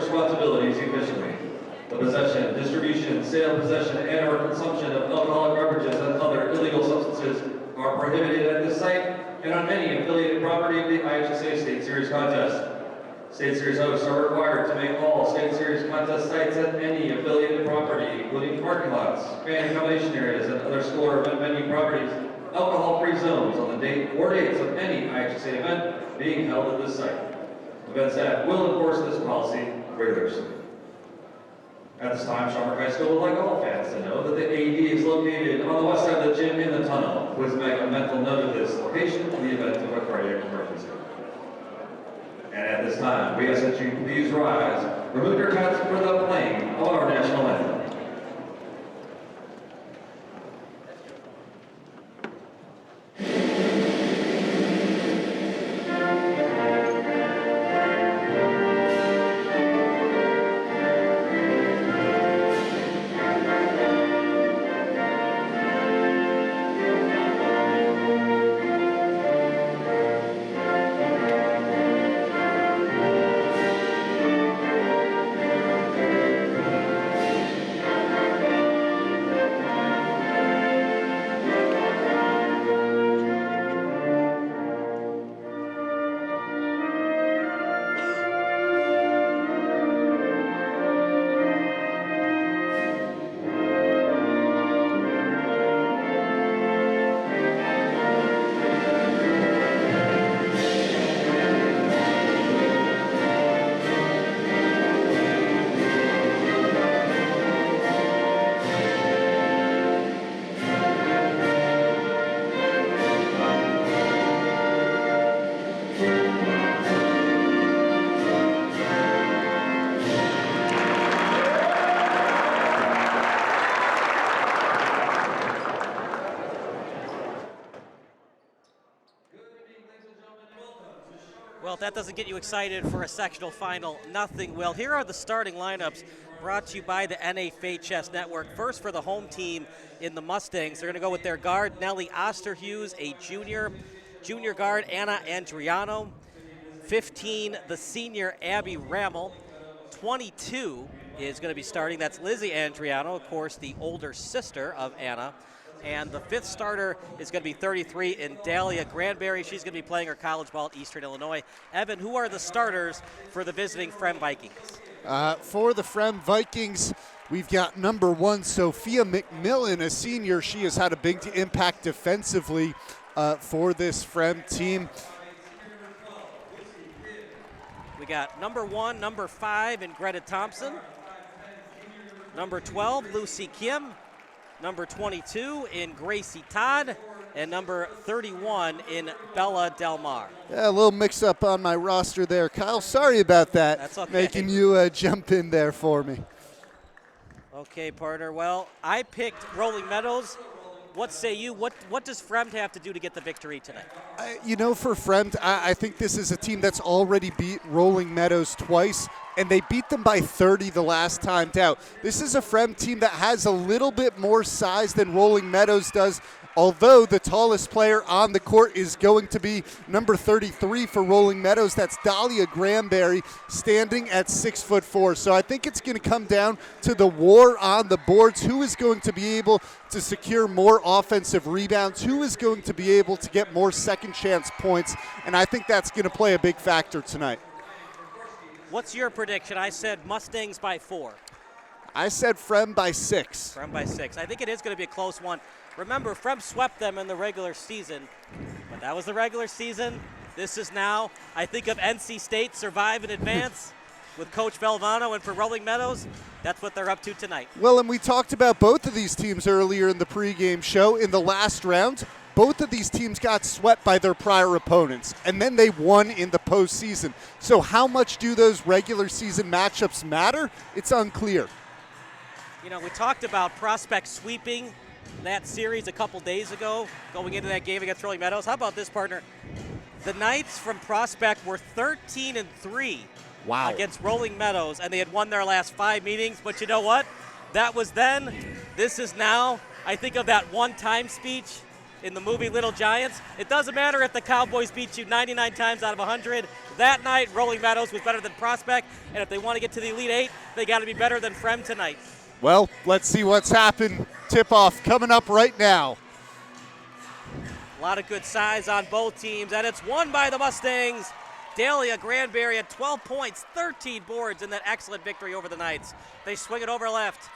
responsibilities efficiently. The possession, distribution, sale, possession, and/or consumption of alcoholic beverages and other illegal substances are prohibited at this site and on any affiliated property of the IHSA State Series contest. State Series hosts are required to make all State Series contest sites at any affiliated property, including parking lots, fan accommodation areas, and other school or event venue properties, alcohol-free zones on the date or dates of any IHSA event being held at this site. Event staff will enforce this policy rigorously. At this time, Schaumburg High School would like all fans to know that the AED is located on the west side of the gym in the tunnel. Please make a mental note of this location in the event of a cardiac emergency. And at this time, we ask that you please rise, remove your hats for the playing of our national anthem. Well, if that doesn't get you excited for a sectional final, nothing will. Here are the starting lineups brought to you by the NFHS Network. First, for the home team in the Mustangs, they're going to go with their guard, Nellie Osterhuse, a junior guard, Anna Andriano, 15, the senior, Abby Rammel, 22 is going to be starting. That's Lizzie Andriano, of course, the older sister of Anna. And the fifth starter is going to be 33 in Dahlia Granberry. She's going to be playing her college ball at Eastern Illinois. Evan, who are the starters for the visiting Fremd Vikings? For the Fremd Vikings, we've got number 1, Sophia McMillan, a senior. She has had a big impact defensively for this Fremd team. We got number 1, number 5 in Greta Thompson. Number 12, Lucy Kim. Number 22 in Gracie Todd, and number 31 in Bella Del Mar. Yeah, a little mix-up on my roster there, Kyle. Sorry about that. That's okay. Making you jump in there for me. Okay, partner. Well, I picked Rolling Meadows. What say you? What does Fremd have to do to get the victory tonight? For Fremd, I think this is a team that's already beat Rolling Meadows twice, and they beat them by 30 the last time out. This is a Fremd team that has a little bit more size than Rolling Meadows does, although the tallest player on the court is going to be number 33 for Rolling Meadows. That's Dahlia Granberry, standing at 6'4". So I think it's going to come down to the war on the boards. Who is going to be able to secure more offensive rebounds? Who is going to be able to get more second chance points? And I think that's going to play a big factor tonight. What's your prediction? I said Mustangs by 4. I said Fremd by 6. Fremd by 6. I think it is going to be a close one. Remember, Fremd swept them in the regular season, but that was the regular season. This is now, I think of NC State survive in advance with Coach Valvano, and for Rolling Meadows, that's what they're up to tonight. Well, and we talked about both of these teams earlier in the pregame show. In the last round, both of these teams got swept by their prior opponents, and then they won in the postseason. So how much do those regular season matchups matter? It's unclear. You know, we talked about Prospect sweeping that series a couple days ago, going into that game against Rolling Meadows. How about this, partner? The Knights from Prospect were 13-3 against Rolling Meadows, and they had won their last 5 meetings. But you know what? That was then. This is now. I think of that one-time speech in the movie Little Giants. It doesn't matter if the Cowboys beat you 99 times out of 100. That night, Rolling Meadows was better than Prospect, and if they want to get to the Elite Eight, they got to be better than Fremd tonight. Well, let's see what's happened. Tip-off coming up right now. A lot of good size on both teams, and it's won by the Mustangs. Dahlia Granberry had 12 points, 13 boards in that excellent victory over the Knights. They swing it over left,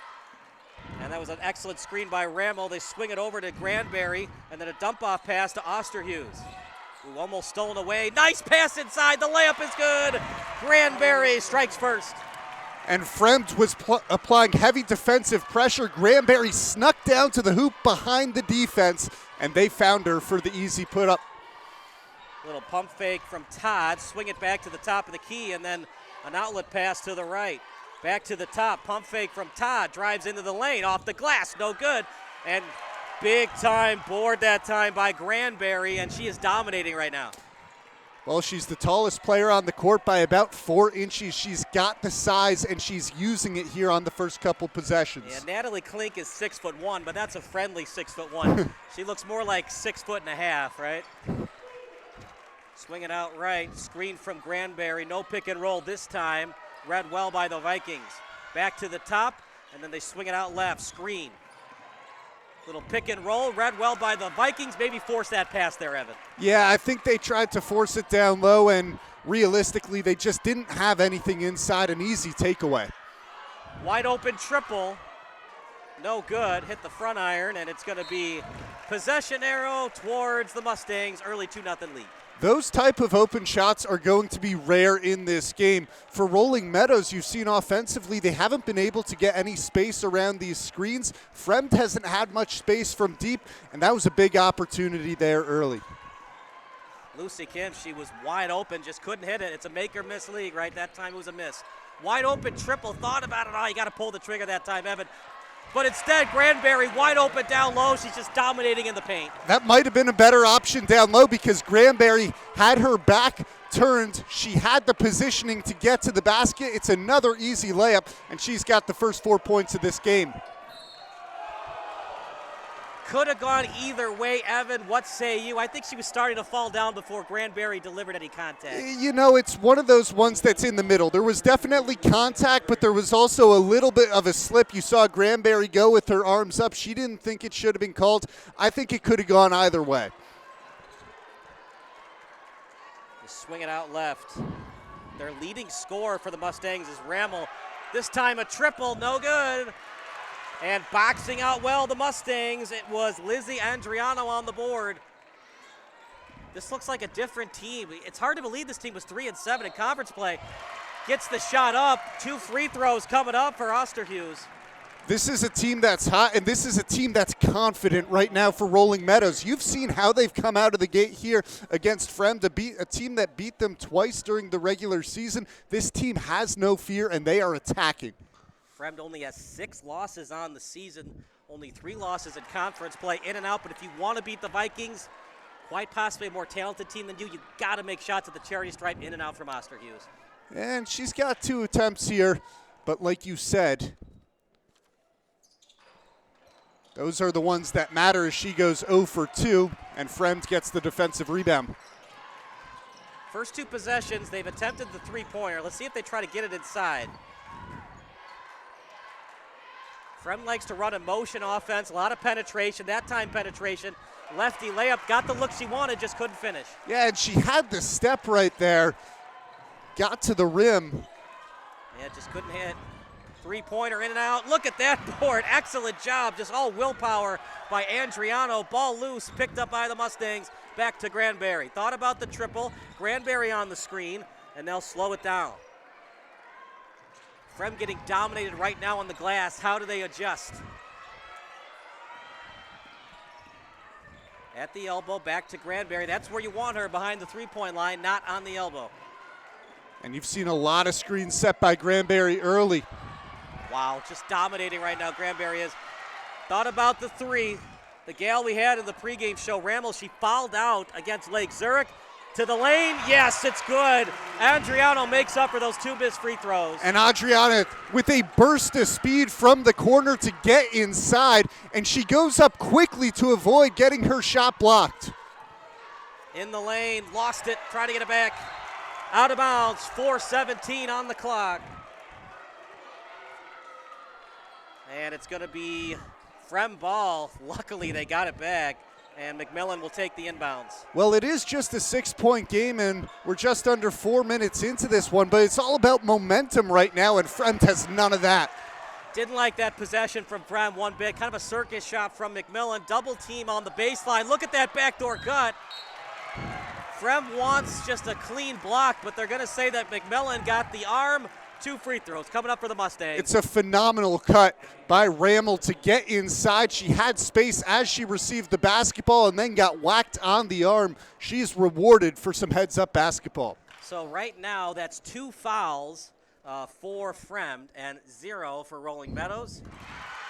and that was an excellent screen by Rammel. They swing it over to Granberry, and then a dump-off pass to Osterhus, who almost stolen away. Nice pass inside. The layup is good. Granberry strikes first. And Fremd was applying heavy defensive pressure. Granberry snuck down to the hoop behind the defense, and they found her for the easy put-up. Little pump fake from Todd. Swing it back to the top of the key, and then an outlet pass to the right. Back to the top. Pump fake from Todd. Drives into the lane. Off the glass. No good. And big-time board that time by Granberry, and she is dominating right now. Well, she's the tallest player on the court by about 4 inches. She's got the size, and she's using it here on the first couple possessions. Yeah, Natalie Klink is 6'1", but that's a friendly 6'1". She looks more like 6.5", right? Swing it out right. Screen from Granberry. No pick and roll this time. Read well by the Vikings. Back to the top, and then they swing it out left. Screen. Little pick and roll. Read well by the Vikings. Maybe force that pass there, Evan. Yeah, I think they tried to force it down low, and realistically, they just didn't have anything inside. An easy takeaway. Wide open triple. No good. Hit the front iron, and it's going to be possession arrow towards the Mustangs. Early 2-0 lead. Those type of open shots are going to be rare in this game. For Rolling Meadows, you've seen offensively, they haven't been able to get any space around these screens. Fremd hasn't had much space from deep, and that was a big opportunity there early. Lucy Kim, she was wide open, just couldn't hit it. It's a make or miss league, right? That time it was a miss. Wide open triple, thought about it. Oh, you got to pull the trigger that time, Evan. But instead, Granberry wide open down low. She's just dominating in the paint. That might have been a better option down low because Granberry had her back turned. She had the positioning to get to the basket. It's another easy layup, and she's got the first 4 points of this game. Could have gone either way, Evan. What say you? I think she was starting to fall down before Granberry delivered any contact. You know, it's one of those ones that's in the middle. There was definitely contact, but there was also a little bit of a slip. You saw Granberry go with her arms up. She didn't think it should have been called. I think it could have gone either way. Just swing it out left. Their leading scorer for the Mustangs is Rammel. This time a triple, no good. And boxing out well the Mustangs, it was Lizzie Andriano on the board. This looks like a different team. It's hard to believe this team was 3-7 in conference play. Gets the shot up, 2 free throws coming up for Osterhus. This is a team that's hot, and this is a team that's confident right now for Rolling Meadows. You've seen how they've come out of the gate here against Fremd, a team that beat them twice during the regular season. This team has no fear, and they are attacking. Fremd only has 6 losses on the season, only 3 losses in conference play, in and out. But if you want to beat the Vikings, quite possibly a more talented team than you got to make shots at the charity stripe, in and out from Osterhus. And she's got 2 attempts here, but like you said, those are the ones that matter as she goes 0 for 2, and Fremd gets the defensive rebound. First 2 possessions, they've attempted the 3-pointer. Let's see if they try to get it inside. Fremd likes to run a motion offense, a lot of penetration, that time penetration. Lefty layup, got the look she wanted, just couldn't finish. Yeah, and she had the step right there, got to the rim. Yeah, just couldn't hit. 3-pointer in and out. Look at that board, excellent job, just all willpower by Andriano. Ball loose, picked up by the Mustangs, back to Granberry. Thought about the triple, Granberry on the screen, and they'll slow it down. Fremd getting dominated right now on the glass. How do they adjust? At the elbow, back to Granberry. That's where you want her, behind the 3-point line, not on the elbow. And you've seen a lot of screens set by Granberry early. Wow, just dominating right now, Granberry is. Thought about the 3. The gal we had in the pregame show, Rammel, she fouled out against Lake Zurich. To the lane, yes, it's good. Adriano makes up for those 2 missed free throws. And Adriana with a burst of speed from the corner to get inside, and she goes up quickly to avoid getting her shot blocked. In the lane, lost it, trying to get it back. Out of bounds, 4:17 on the clock. And it's going to be Fremd ball. Luckily, they got it back. And McMillan will take the inbounds. Well, it is just a 6-point game, and we're just under 4 minutes into this one, but it's all about momentum right now, and Fremd has none of that. Didn't like that possession from Fremd one bit. Kind of a circus shot from McMillan. Double team on the baseline. Look at that backdoor cut. Fremd wants just a clean block, but they're going to say that McMillan got the arm. 2 free throws coming up for the Mustangs. It's a phenomenal cut by Rammel to get inside. She had space as she received the basketball and then got whacked on the arm. She's rewarded for some heads-up basketball. So right now, that's 2 fouls for Fremd and 0 for Rolling Meadows.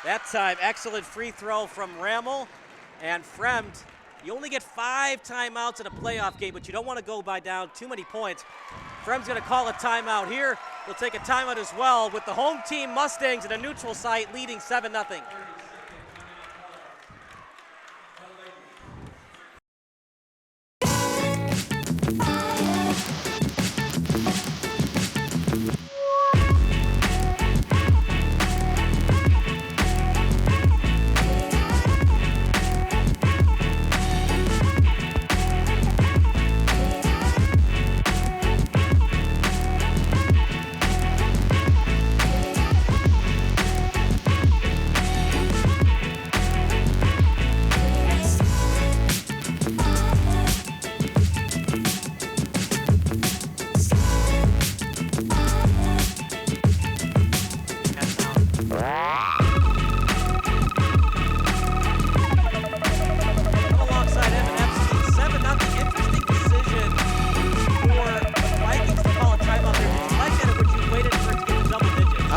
That time, excellent free throw from Rammel. And Fremd, you only get 5 timeouts in a playoff game, but you don't want to go by down too many points. Fremd's going to call a timeout here. We'll take a timeout as well with the home team Mustangs at a neutral site leading 7-0.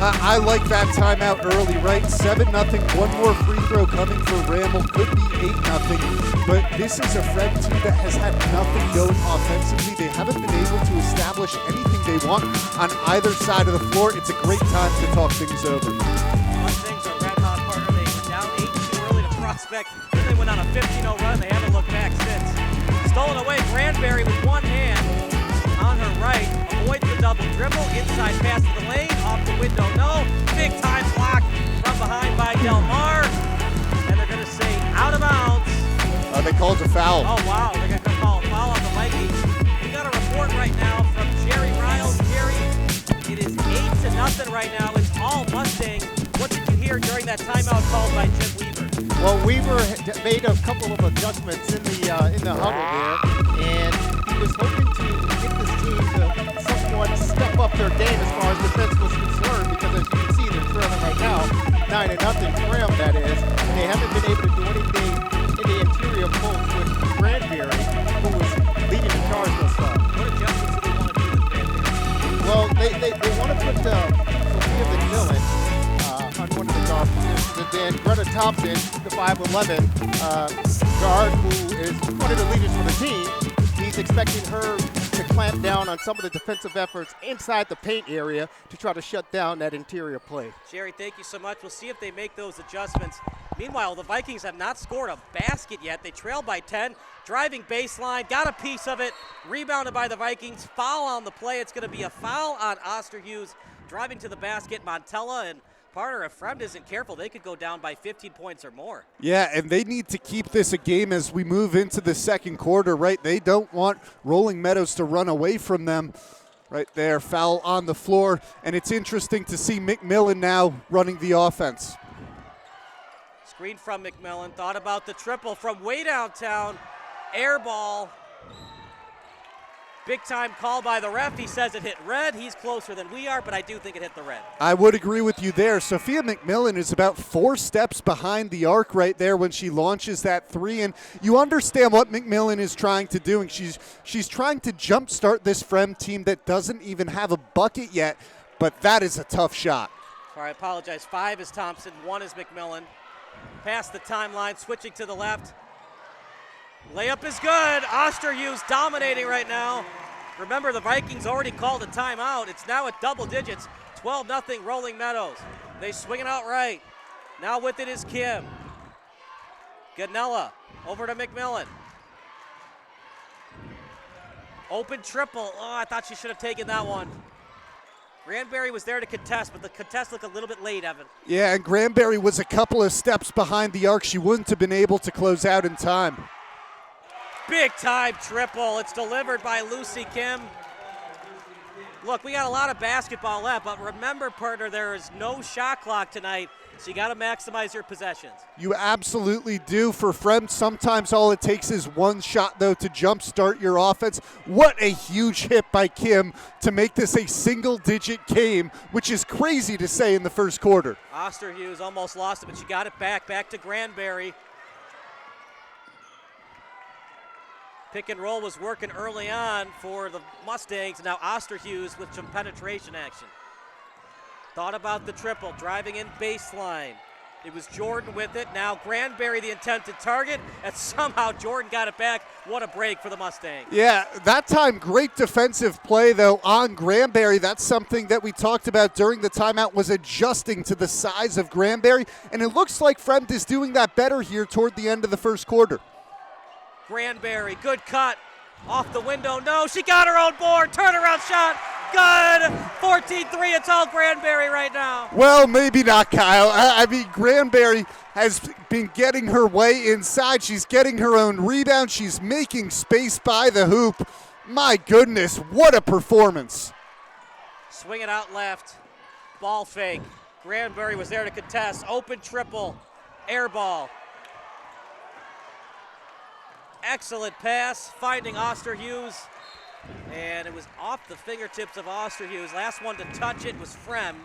I like that timeout early, right? 7-0, one more free throw coming for Rammel, could be 8-0, but this is a Fremd team that has had nothing going offensively. They haven't been able to establish anything they want on either side of the floor. It's a great time to talk things over. Mustangs are red hot, partner. They were down 8-2 early to Prospect, then they went on a 15-0 run. They haven't looked back since. Stolen away, Granberry with one hand on her right, avoids the double dribble, inside pass to the lane, off the window, no. Big time block from behind by Del Mar, and they're going to say out of bounds. They called a foul. Oh wow, they're going to call a foul on the Vikings. We got a report right now from Jerry Riles. Jerry, it is 8-0 right now. It's all Mustangs. What did you hear during that timeout called by Jim Weaver? Well, Weaver made a couple of adjustments in the huddle there, and he was hoping to get this team to somewhat step up their game as far as defense was concerned, because as you can see, they're trailing right now, 9-0, Fremd that is, and they haven't been able to do anything in the interior post with Granberry, who was leading the charge thus far. What adjustments do they want to do with Granberry? Well, they want to put Sophia McMillan on one of the guard positions, and then Greta Thompson, the 5'11" guard, who is one of the leaders for the team. He's expecting her to clamp down on some of the defensive efforts inside the paint area to try to shut down that interior play. Jerry, thank you so much. We'll see if they make those adjustments. Meanwhile, the Vikings have not scored a basket yet. They trail by 10, driving baseline, got a piece of it, rebounded by the Vikings, foul on the play. It's going to be a foul on Osterhus, driving to the basket. Montella and partner, if Fremd isn't careful, they could go down by 15 points or more. Yeah, and they need to keep this a game as we move into the second quarter, right? They don't want Rolling Meadows to run away from them. Right there, foul on the floor, and it's interesting to see McMillan now running the offense. Screen from McMillan, thought about the triple from way downtown, air ball. Big time call by the ref. He says it hit red. He's closer than we are, but I do think it hit the red. I would agree with you there. Sophia McMillan is about 4 steps behind the arc right there when she launches that three, and you understand what McMillan is trying to do. And she's trying to jumpstart this Fremd team that doesn't even have a bucket yet, but that is a tough shot. Sorry, I apologize. 5 is Thompson, 1 is McMillan. Past the timeline, switching to the left. Layup is good. Osterhus dominating right now. Remember, the Vikings already called a timeout. It's now at double digits. 12-0 Rolling Meadows. They swing it out right. Now with it is Kim. Ganella over to McMillan. Open triple. Oh, I thought she should have taken that one. Granberry was there to contest, but the contest looked a little bit late, Evan. Yeah, and Granberry was a couple of steps behind the arc. She wouldn't have been able to close out in time. Big time triple. It's delivered by Lucy Kim. Look, we got a lot of basketball left, but remember, partner, there is no shot clock tonight, so you got to maximize your possessions. You absolutely do. For Fremd, sometimes all it takes is one shot, though, to jumpstart your offense. What a huge hit by Kim to make this a single-digit game, which is crazy to say in the first quarter. Osterhus almost lost it, but she got it back to Granberry. Pick and roll was working early on for the Mustangs. Now Osterhus with some penetration action. Thought about the triple, driving in baseline. It was Jordan with it. Now Granberry the intended target, and somehow Jordan got it back. What a break for the Mustangs. Yeah, that time great defensive play, though, on Granberry. That's something that we talked about during the timeout, was adjusting to the size of Granberry, and it looks like Fremd is doing that better here toward the end of the first quarter. Granberry, good cut. Off the window, no, she got her own board. Turnaround shot, good. 14-3, it's all Granberry right now. Well, maybe not, Kyle. I mean, Granberry has been getting her way inside. She's getting her own rebound. She's making space by the hoop. My goodness, what a performance. Swing it out left, ball fake. Granberry was there to contest. Open triple, air ball. Excellent pass, finding Osterhus, and it was off the fingertips of Osterhus. Last one to touch it was Fremd,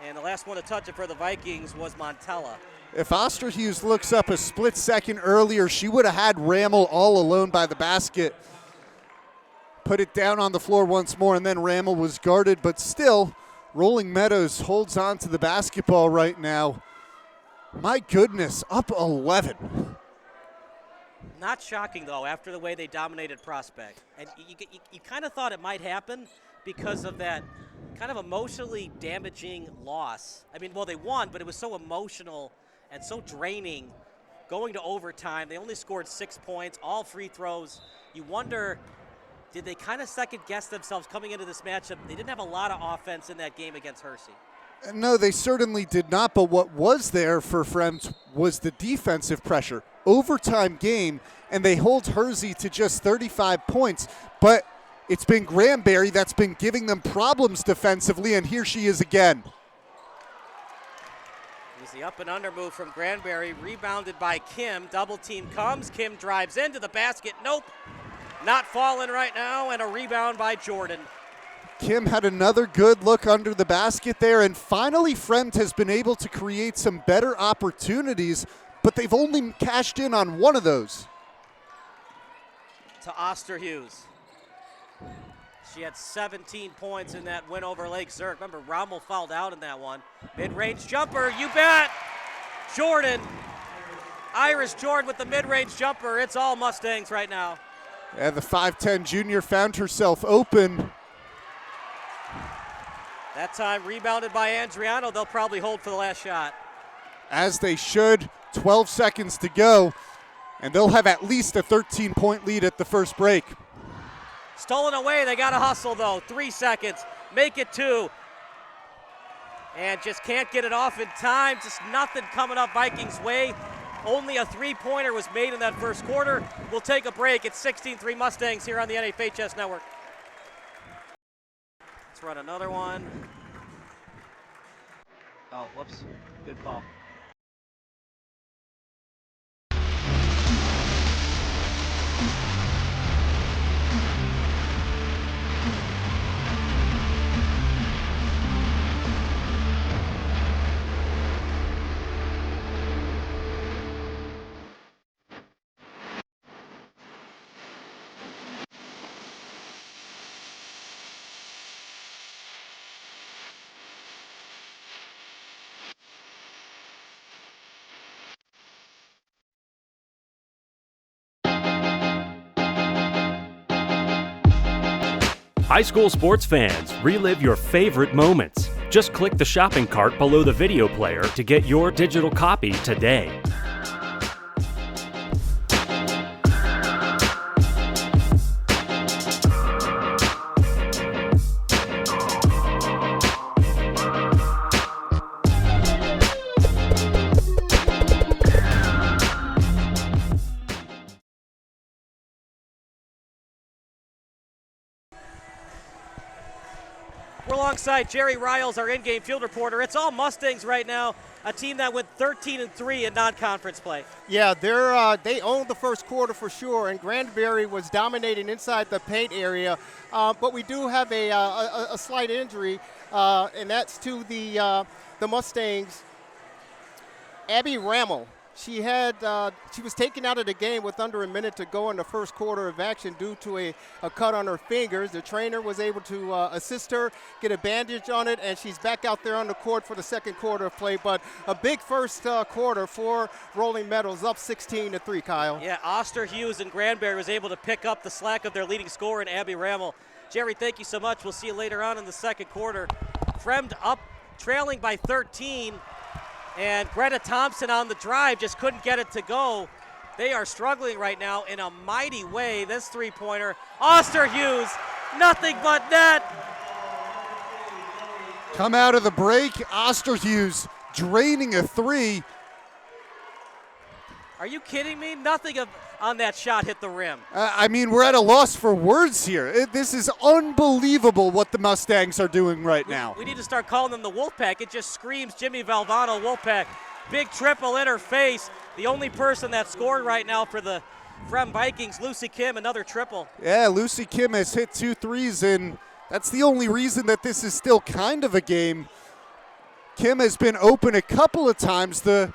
and the last one to touch it for the Vikings was Montella. If Osterhus looks up a split second earlier, she would have had Rammel all alone by the basket. Put it down on the floor once more, and then Rammel was guarded, but still, Rolling Meadows holds on to the basketball right now. My goodness, up 11. Not shocking, though, after the way they dominated Prospect. And you kind of thought it might happen because of that kind of emotionally damaging loss. I mean, well, they won, but it was so emotional and so draining. Going to overtime, they only scored 6 points, all free throws. You wonder, did they kind of second-guess themselves coming into this matchup? They didn't have a lot of offense in that game against Hersey. No, they certainly did not, but what was there for Fremd was the defensive pressure. Overtime game, and they hold Hersey to just 35 points, but it's been Granberry that's been giving them problems defensively, and here she is again. It was the up and under move from Granberry, rebounded by Kim. Double team comes, Kim drives into the basket, nope, not falling right now, and a rebound by Jordan. Kim had another good look under the basket there, and finally Fremd has been able to create some better opportunities, but they've only cashed in on one of those. To Osterhus. She had 17 points in that win over Lake Zurich. Remember, Rommel fouled out in that one. Mid-range jumper, you bet! Jordan, Iris Jordan with the mid-range jumper. It's all Mustangs right now. And the 5'10 junior found herself open. That time rebounded by Andriano. They'll probably hold for the last shot. As they should. 12 seconds to go, and they'll have at least a 13-point lead at the first break. Stolen away. They got to hustle, though. 3 seconds. Make it 2. And just can't get it off in time. Just nothing coming up Vikings' way. Only a three-pointer was made in that first quarter. We'll take a break. It's 16-3 Mustangs here on the IHSA Network. Let's run another one. Oh, whoops. Good call. High school sports fans, relive your favorite moments. Just click the shopping cart below the video player to get your digital copy today. We're alongside Jerry Riles, our in-game field reporter. It's all Mustangs right now, a team that went 13-3 in non-conference play. Yeah, they owned the first quarter for sure, and Granbury was dominating inside the paint area. But we do have a slight injury, and that's to the Mustangs. Abby Rammel. She was taken out of the game with under a minute to go in the first quarter of action due to a cut on her fingers. The trainer was able to assist her, get a bandage on it, and she's back out there on the court for the second quarter of play. But a big first quarter for Rolling Meadows, up 16-3, Kyle. Yeah, Osterhus and Granbury was able to pick up the slack of their leading scorer in Abby Rammel. Jerry, thank you so much. We'll see you later on in the second quarter. Fremd up, trailing by 13. And Greta Thompson on the drive just couldn't get it to go. They are struggling right now in a mighty way. This three-pointer, Osterhus, nothing but net. Come out of the break, Osterhus draining a three. Are you kidding me? Nothing on that shot hit the rim. I mean, we're at a loss for words here. This is unbelievable what the Mustangs are doing right now. We need to start calling them the Wolfpack. It just screams Jimmy Valvano Wolfpack. Big triple in her face. The only person that scored right now for the Fremd Vikings, Lucy Kim, another triple. Yeah, Lucy Kim has hit 2 threes, and that's the only reason that this is still kind of a game. Kim has been open a couple of times. The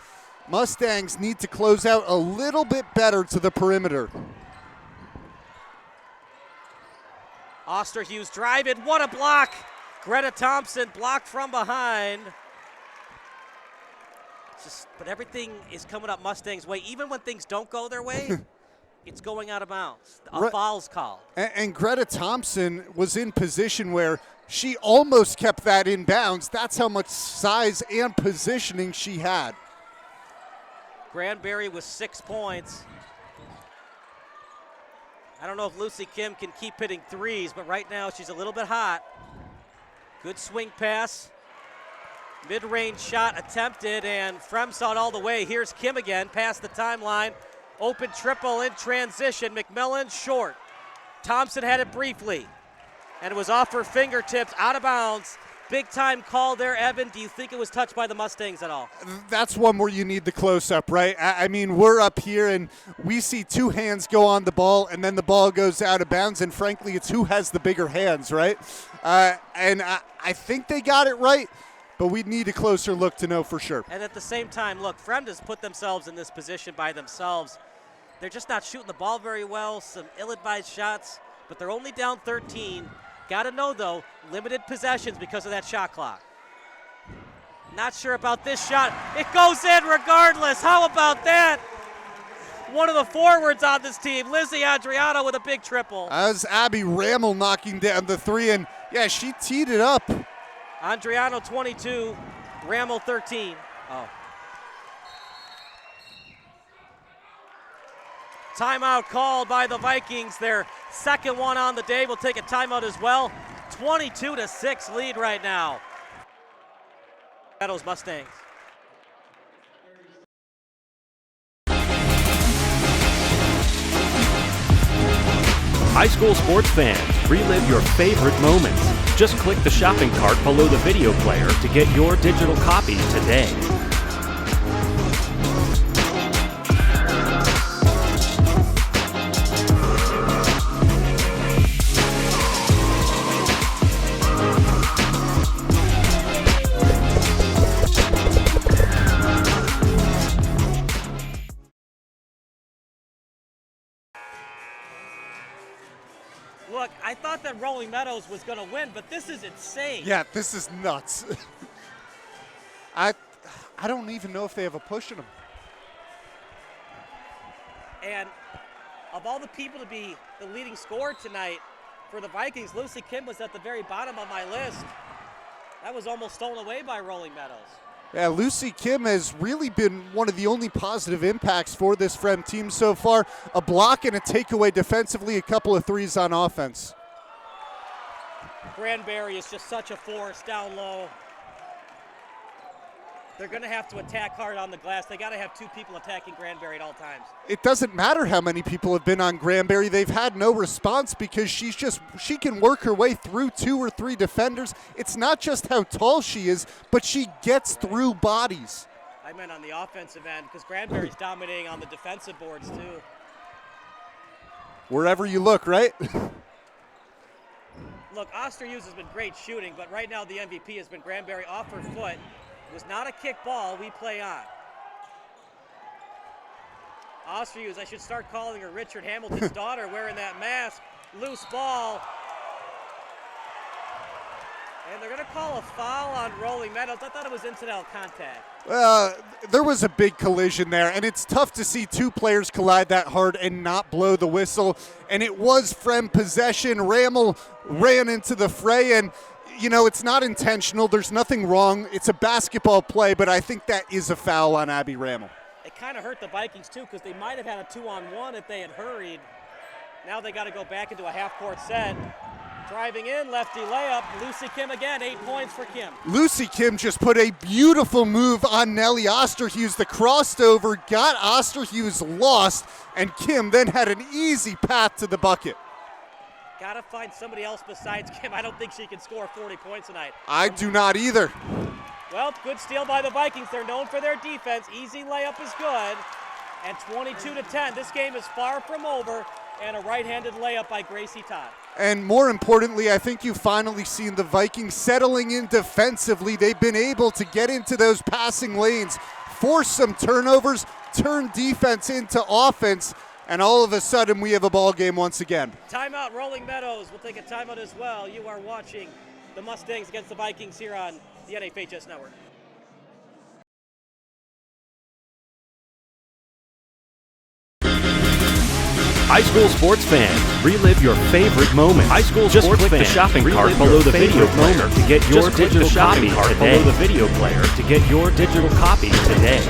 Mustangs need to close out a little bit better to the perimeter. Osterhus driving, what a block! Greta Thompson blocked from behind. But everything is coming up Mustangs' way. Even when things don't go their way, it's going out of bounds. A foul's called. And Greta Thompson was in position where she almost kept that in bounds. That's how much size and positioning she had. Granbury with 6 points. I don't know if Lucy Kim can keep hitting threes, but right now she's a little bit hot. Good swing pass. Mid-range shot attempted, and Fremd saw it all the way. Here's Kim again, past the timeline. Open triple in transition. McMillan short. Thompson had it briefly, and it was off her fingertips, out of bounds. Big time call there, Evan. Do you think it was touched by the Mustangs at all? That's one where you need the close-up, right? I mean, we're up here, and we see 2 hands go on the ball, and then the ball goes out of bounds, and frankly, it's who has the bigger hands, right? And I think they got it right, but we'd need a closer look to know for sure. And at the same time, look, Fremd has put themselves in this position by themselves. They're just not shooting the ball very well, some ill-advised shots, but they're only down 13. Got to know, though, limited possessions because of that shot clock. Not sure about this shot. It goes in regardless. How about that? One of the forwards on this team, Lizzie Adriano, with a big triple. As Abby Rammel knocking down the three, and yeah, she teed it up. Adriano 22, Rammel 13. Oh. Timeout called by the Vikings. Their second one on the day. Will take a timeout as well. 22-6 lead right now. Meadows Mustangs. High school sports fans, relive your favorite moments. Just click the shopping cart below the video player to get your digital copy today. Look, I thought that Rolling Meadows was going to win, but this is insane. Yeah, this is nuts. I don't even know if they have a push in them. And of all the people to be the leading scorer tonight, for the Vikings. Lucy Kim was at the very bottom of my list. That was almost stolen away by Rolling Meadows. Yeah, Lucy Kim has really been one of the only positive impacts for this Fremd team so far. A block and a takeaway defensively, a couple of threes on offense. Granberry is just such a force down low. They're going to have to attack hard on the glass. They got to have 2 people attacking Granberry at all times. It doesn't matter how many people have been on Granberry. They've had no response because she can work her way through 2 or 3 defenders. It's not just how tall she is, but she gets through bodies. I meant on the offensive end because Granberry's dominating on the defensive boards too. Wherever you look, right? Look, Osterhus has been great shooting, but right now the MVP has been Granberry off her foot. It was not a kick ball, we play on. Osterhus, I should start calling her Richard Hamilton's daughter wearing that mask. Loose ball. And they're going to call a foul on Rolling Meadows. I thought it was incidental contact. There was a big collision there, and it's tough to see 2 players collide that hard and not blow the whistle. And it was Fremd possession. Rammel ran into the fray, and you know, it's not intentional. There's nothing wrong. It's a basketball play, but I think that is a foul on Abby Rammel. It kind of hurt the Vikings, too, because they might have had a 2-on-1 if they had hurried. Now they got to go back into a half-court set. Driving in, lefty layup. Lucy Kim again, 8 points for Kim. Lucy Kim just put a beautiful move on Nellie Osterhus. The crossed over, got Osterhus lost, and Kim then had an easy path to the bucket. Got to find somebody else besides Kim. I don't think she can score 40 points tonight. I do not either. Well, good steal by the Vikings. They're known for their defense. Easy layup is good. And 22-10. This game is far from over. And a right-handed layup by Gracie Todd. And more importantly, I think you've finally seen the Vikings settling in defensively. They've been able to get into those passing lanes, force some turnovers, turn defense into offense, and all of a sudden we have a ball game once again. Timeout, Rolling Meadows. We'll take a timeout as well. You are watching the Mustangs against the Vikings here on the NFHS Network. High school sports fans, relive your favorite moments. High school just click the shopping cart below the video player to get your digital copy today. Below the video player to get your digital copy today.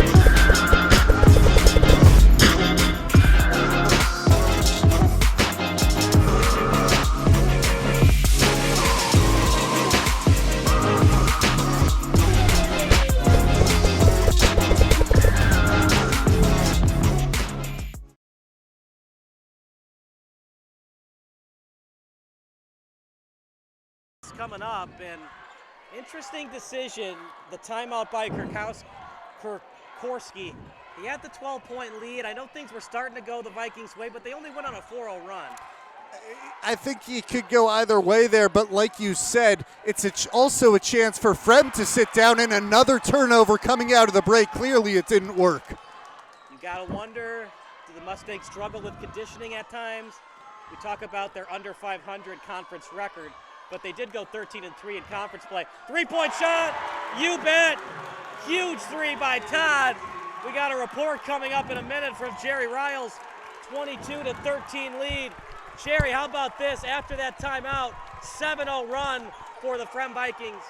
Coming up, and interesting decision, the timeout by Kurkorski. He had the 12-point lead. I know things were starting to go the Vikings' way, but they only went on a 4-0 run. I think it could go either way there, but like you said, it's also a chance for Fremd to sit down, and another turnover coming out of the break. Clearly it didn't work. You got to wonder, do the Mustangs struggle with conditioning at times? We talk about their under 500 conference record, but they did go 13-3 in conference play. 3-point shot, you bet. Huge 3 by Todd. We got a report coming up in a minute from Jerry Riles. 22-13 lead. Jerry, how about this? After that timeout, 7-0 run for the Fremd Vikings.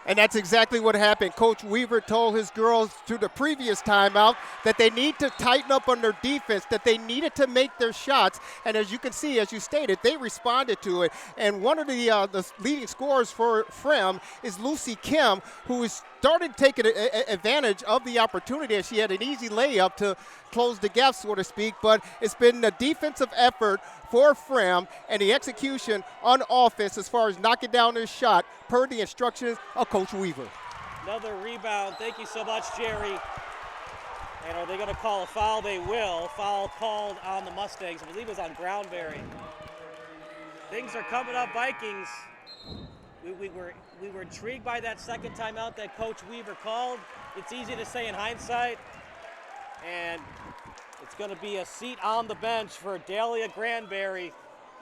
And that's exactly what happened. Coach Weaver told his girls to the previous timeout that they need to tighten up on their defense, that they needed to make their shots. And as you can see, as you stated, they responded to it. And one of the leading scorers for Fremd is Lucy Kim, who is started taking advantage of the opportunity, as she had an easy layup to close the gap, so to speak. But it's been the defensive effort for Fremd and the execution on offense as far as knocking down this shot per the instructions of Coach Weaver. Another rebound. Thank you so much, Jerry. And are they going to call a foul? They will. Foul called on the Mustangs. I believe it was on Groundberry. Things are coming up, Vikings. We were intrigued by that second timeout that Coach Weaver called. It's easy to say in hindsight. And it's going to be a seat on the bench for Dahlia Granberry.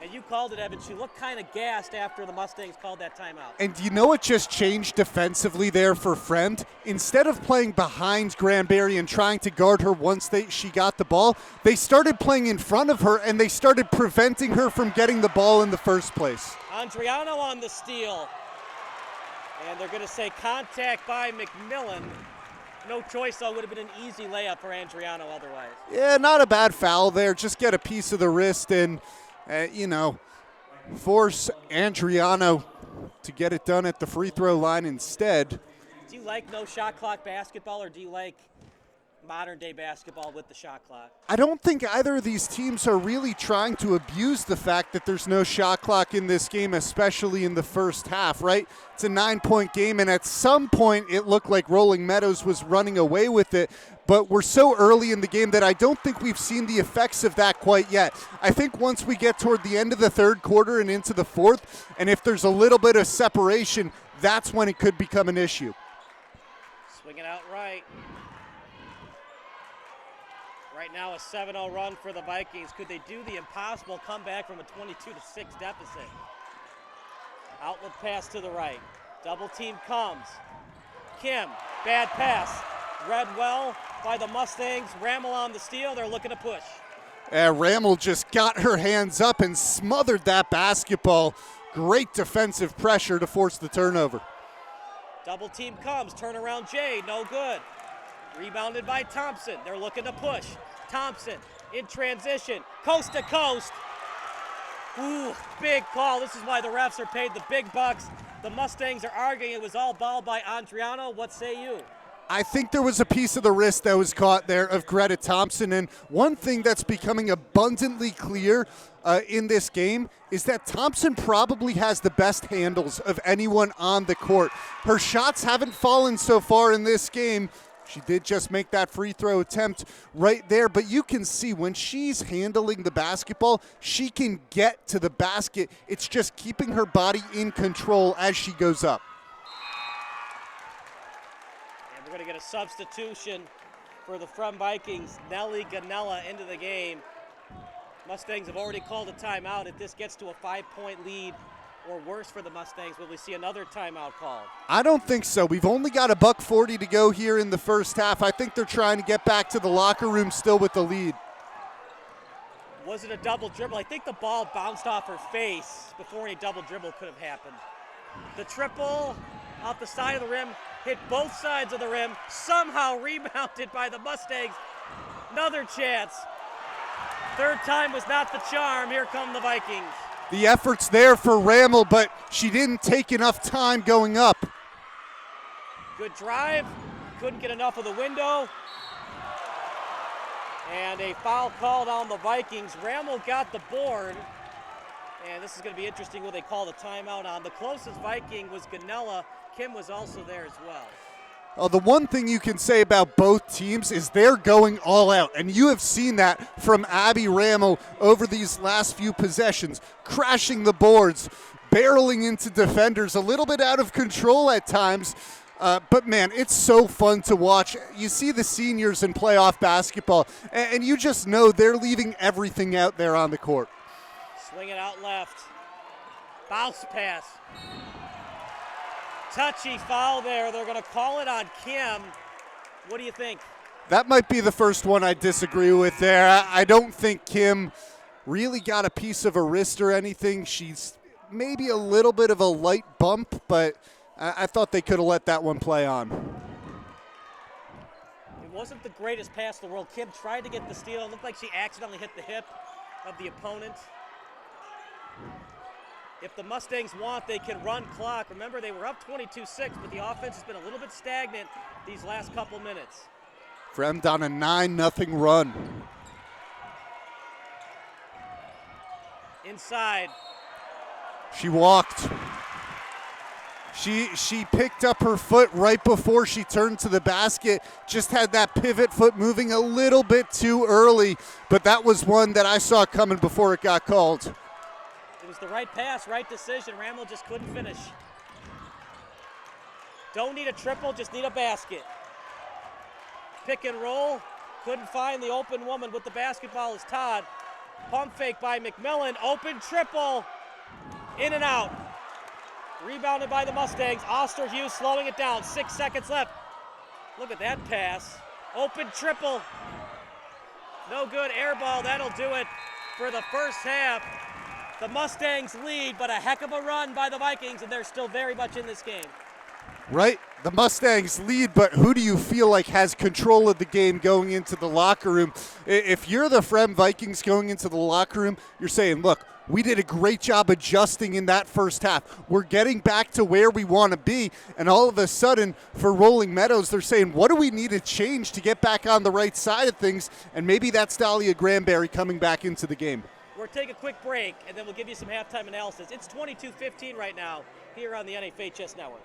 And you called it, Evan. She looked kind of gassed after the Mustangs called that timeout. And do you know what just changed defensively there for Fremd? Instead of playing behind Granberry and trying to guard her once she got the ball, they started playing in front of her and they started preventing her from getting the ball in the first place. Andriano on the steal. And they're going to say contact by McMillan. No choice, though. Would have been an easy layup for Andriano otherwise. Yeah, not a bad foul there. Just get a piece of the wrist and, force Andriano to get it done at the free throw line instead. Do you like no shot clock basketball, or do you like modern day basketball with the shot clock? I don't think either of these teams are really trying to abuse the fact that there's no shot clock in this game, especially in the first half, right? It's a 9-point game, and at some point it looked like Rolling Meadows was running away with it, but we're so early in the game that I don't think we've seen the effects of that quite yet. I think once we get toward the end of the third quarter and into the fourth, and if there's a little bit of separation, that's when it could become an issue. Swing it out right. Right now a 7-0 run for the Vikings. Could they do the impossible, come back from a 22-6 deficit? Outlet pass to the right. Double team comes. Kim, bad pass. Read well by the Mustangs. Rammel on the steal. They're looking to push. Rammel just got her hands up and smothered that basketball. Great defensive pressure to force the turnover. Double team comes. Turnaround Jay, no good. Rebounded by Thompson. They're looking to push. Thompson in transition, coast to coast. Ooh, big call. This is why the refs are paid the big bucks. The Mustangs are arguing it was all ball by Andriano. What say you? I think there was a piece of the wrist that was caught there of Greta Thompson, and one thing that's becoming abundantly clear in this game is that Thompson probably has the best handles of anyone on the court. Her shots haven't fallen so far in this game. She did just make that free throw attempt right there, but you can see when she's handling the basketball, she can get to the basket. It's just keeping her body in control as she goes up. And we're going to get a substitution for the Fremd Vikings. Nelly Ganella into the game. Mustangs have already called a timeout. If this gets to a 5-point lead or worse for the Mustangs, will we see another timeout called? I don't think so. We've only got $1:40 to go here in the first half. I think they're trying to get back to the locker room still with the lead. Was it a double dribble? I think the ball bounced off her face before any double dribble could have happened. The triple off the side of the rim, hit both sides of the rim, somehow rebounded by the Mustangs. Another chance. Third time was not the charm. Here come the Vikings. The effort's there for Rammel, but she didn't take enough time going up. Good drive. Couldn't get enough of the window. And a foul called on the Vikings. Rammel got the board. And this is going to be interesting what they call the timeout on. The closest Viking was Ganella. Kim was also there as well. The one thing you can say about both teams is they're going all out, and you have seen that from Abby Rammel over these last few possessions, crashing the boards, barreling into defenders, a little bit out of control at times, but man, it's so fun to watch. You see the seniors in playoff basketball, and you just know they're leaving everything out there on the court. Swing it out left. Bounce pass. Touchy foul there. They're going to call it on Kim. What do you think? That might be the first one I disagree with there. I don't think Kim really got a piece of a wrist or anything. She's maybe a little bit of a light bump, but I thought they could have let that one play on. It wasn't the greatest pass in the world. Kim tried to get the steal. It looked like she accidentally hit the hip of the opponent. If the Mustangs want, they can run clock. Remember, they were up 22-6, but the offense has been a little bit stagnant these last couple minutes. Fremd on a 9-0 run. Inside. She walked. She picked up her foot right before she turned to the basket. Just had that pivot foot moving a little bit too early, but that was one that I saw coming before it got called. It was the right pass, right decision. Rammel just couldn't finish. Don't need a triple, just need a basket. Pick and roll. Couldn't find the open woman with the basketball is Todd. Pump fake by McMillan, open triple, in and out. Rebounded by the Mustangs. Osterhus slowing it down, 6 seconds left. Look at that pass. Open triple. No good, air ball, that'll do it for the first half. The Mustangs lead, but a heck of a run by the Vikings, and they're still very much in this game. Right, the Mustangs lead, but who do you feel like has control of the game going into the locker room? If you're the Fremd Vikings going into the locker room, you're saying, look, we did a great job adjusting in that first half. We're getting back to where we want to be, and all of a sudden, for Rolling Meadows, they're saying, what do we need to change to get back on the right side of things? And maybe that's Dahlia Granberry coming back into the game. We'll take a quick break, and then we'll give you some halftime analysis. It's 22-15 right now here on the NFHS Network.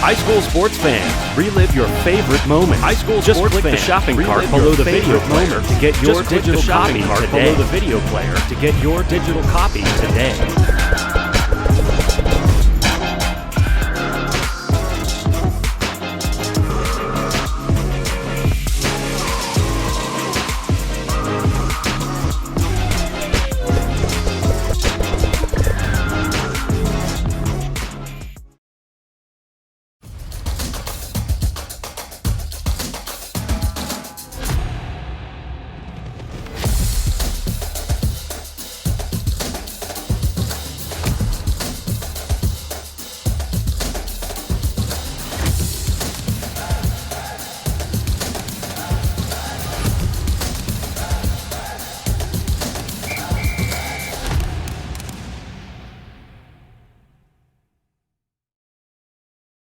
High school sports fans, relive your favorite moment. High school just sports click fans, the shopping cart below the video player to get your digital copy today. Below the video player to get your digital copy today.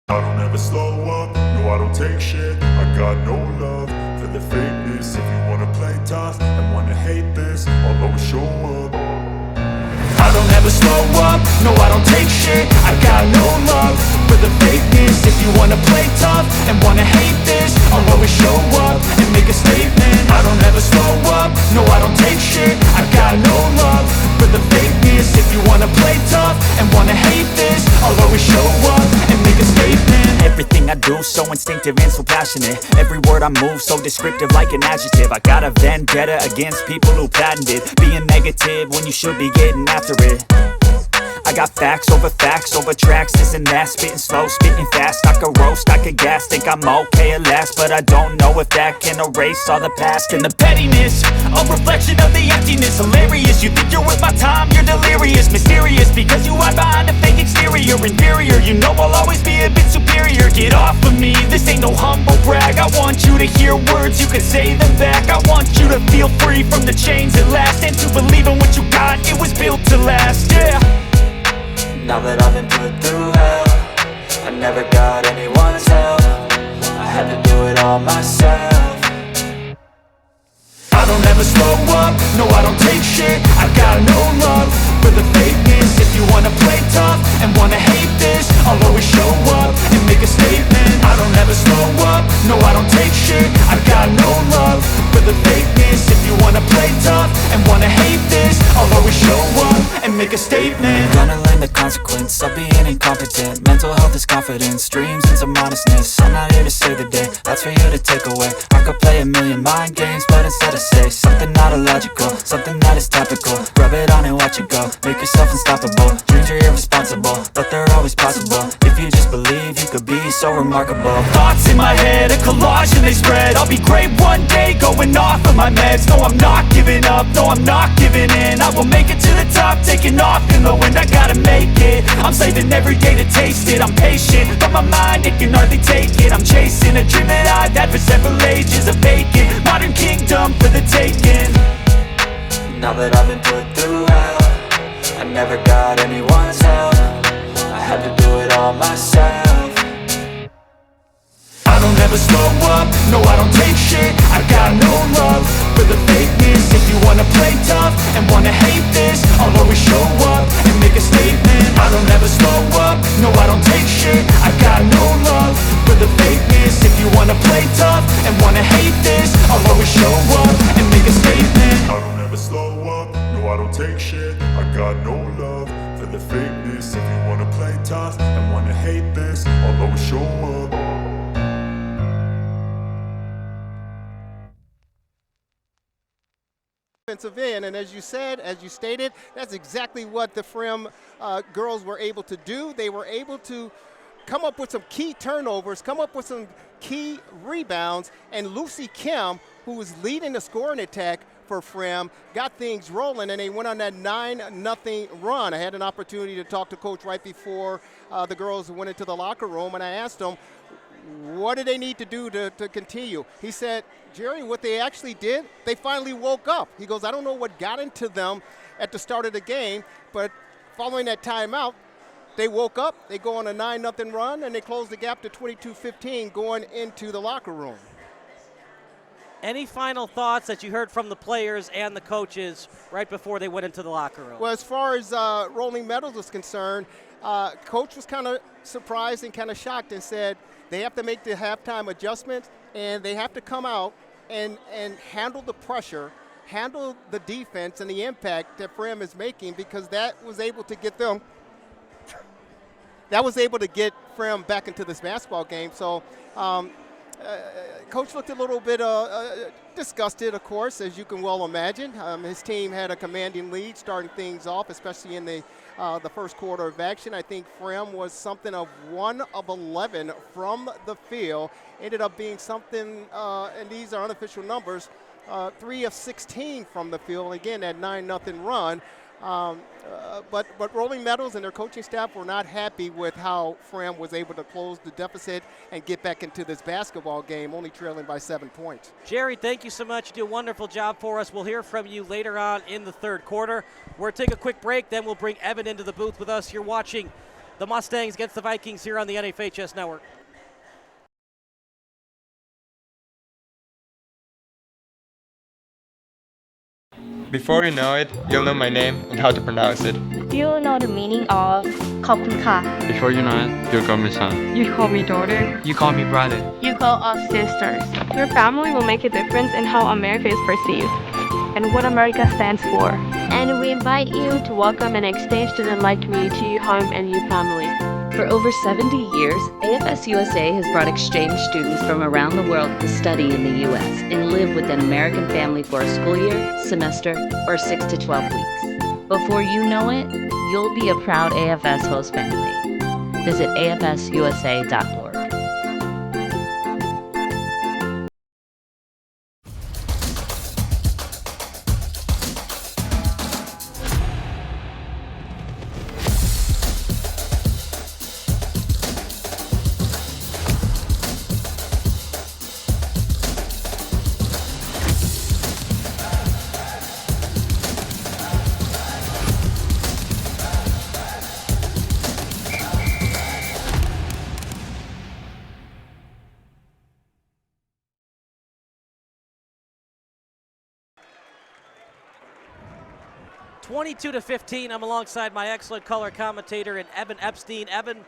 I don't ever slow up, no I don't take shit. I got no love for the fakeness. If you wanna play tough and wanna hate this, I'll always show up. I don't ever slow up, no I don't take shit. I got no love for the fakeness. If you wanna play tough and wanna hate this, I'll always show up and make a statement. I don't ever slow up, no I don't take shit. I got no love for the fakeness. If you wanna play tough and wanna hate this, I'll always show up and make a statement. Everything I do so instinctive and so passionate. Every word I move so descriptive like an adjective. I got a vendetta against people who patented being negative when you should be getting after it. I got facts over tracks, this and that. Spitting slow, spitting fast, I could roast, I could gas. Think I'm okay at last, but I don't know if that can erase all the past. And the pettiness, a reflection of the emptiness. Hilarious, you think you're worth my time, you're delirious. Mysterious, because you hide behind a fake exterior. Inferior, you know I'll always be a bit superior. Get off of me, this ain't no humble brag. I want you to hear words, you can say them back. I want you to feel free from the chains at last, and to believe in what you got, it was built to last, yeah. Now that I've been put through hell, I never got anyone's help. I had to do it all myself. I don't ever slow up, no I don't take shit. I got no love for the fakeness. If you wanna play tough and wanna hate this, I'll always show up and make a statement. I don't ever slow up, no I don't take shit. I got no love for the fakeness. If you wanna play tough and wanna hate this, I'll always show up and make a statement. Gonna learn the consequence of being incompetent. Mental health is confidence, dreams and some honestness. I'm not here to save the day, that's for you to take away. I could play a million mind games, but instead I say something not illogical, something that is topical. Rub it on and watch it go, make yourself unstoppable. Dreams are irresponsible, but they're always possible. If you just believe, you could be so remarkable. Thoughts in my head, a collage and they spread. I'll be great one day, going off of my meds. No, I'm not giving up, no, I'm not giving in. I will make it to the top, taking off in the wind. I gotta make it, I'm saving every day to taste it. I'm patient, but my mind, it can hardly take it. I'm chasing a dream that I've had for several ages. A vacant, modern kingdom for the taking. Now that I've been put through hell, I never got anyone's help. I had to do it all myself. I don't ever slow up, no I don't take shit. I got no love for the fakeness. If you wanna play tough and wanna hate this, I'll always show up and make a statement. I don't ever slow up, no I don't take shit. I got no love for the fakeness. If you wanna play tough and wanna hate this, I'll always show up and make a statement. I don't ever slow up, no I don't take shit. I got no love for the fakeness. If you wanna play tough and wanna hate this, I'll always show up. defensive end, and as you said, as you stated, that's exactly what the Fremd girls were able to do. They were able to come up with some key turnovers, come up with some key rebounds, and Lucy Kim, who was leading the scoring attack for Fremd, got things rolling, and they went on that 9-0 run. I had an opportunity to talk to Coach right before the girls went into the locker room, and I asked them, what do they need to do to continue? He said, Jerry, what they actually did, they finally woke up. He goes, I don't know what got into them at the start of the game, but following that timeout, they woke up, they go on a 9-0 run, and they close the gap to 22-15 going into the locker room. Any final thoughts that you heard from the players and the coaches right before they went into the locker room? Well, as far as Rolling Meadows was concerned, Coach was kind of surprised and kind of shocked and said they have to make the halftime adjustments and they have to come out and handle the pressure, handle the defense and the impact that Fremd is making, because that was able to get them Fremd back into this basketball game. So Coach looked a little bit disgusted, of course, as you can well imagine. His team had a commanding lead starting things off, especially in the first quarter of action. I think Fremd was something of 1 of 11 from the field. Ended up being something, and these are unofficial numbers, 3 of 16 from the field. Again, that 9-0 run. But Rolling Meadows and their coaching staff were not happy with how Fremd was able to close the deficit and get back into this basketball game, only trailing by 7 points. Jerry, thank you so much. You do a wonderful job for us. We'll hear from you later on in the third quarter. We're going to take a quick break, then we'll bring Evan into the booth with us. You're watching the Mustangs against the Vikings here on the NFHS Network. Before you know it, you'll know my name and how to pronounce it. You'll know the meaning of ขอบคุณค่ะ Before you know it, you'll call me son. You call me daughter. You call me brother. You call us sisters. Your family will make a difference in how America is perceived and what America stands for. And we invite you to welcome and exchange student-like community to your home and your family. For over 70 years, AFS USA has brought exchange students from around the world to study in the U.S. and live with an American family for a school year, semester, or 6 to 12 weeks. Before you know it, you'll be a proud AFS host family. Visit afsusa.org. (22-15). I'm alongside my excellent color commentator and Evan Epstein. Evan,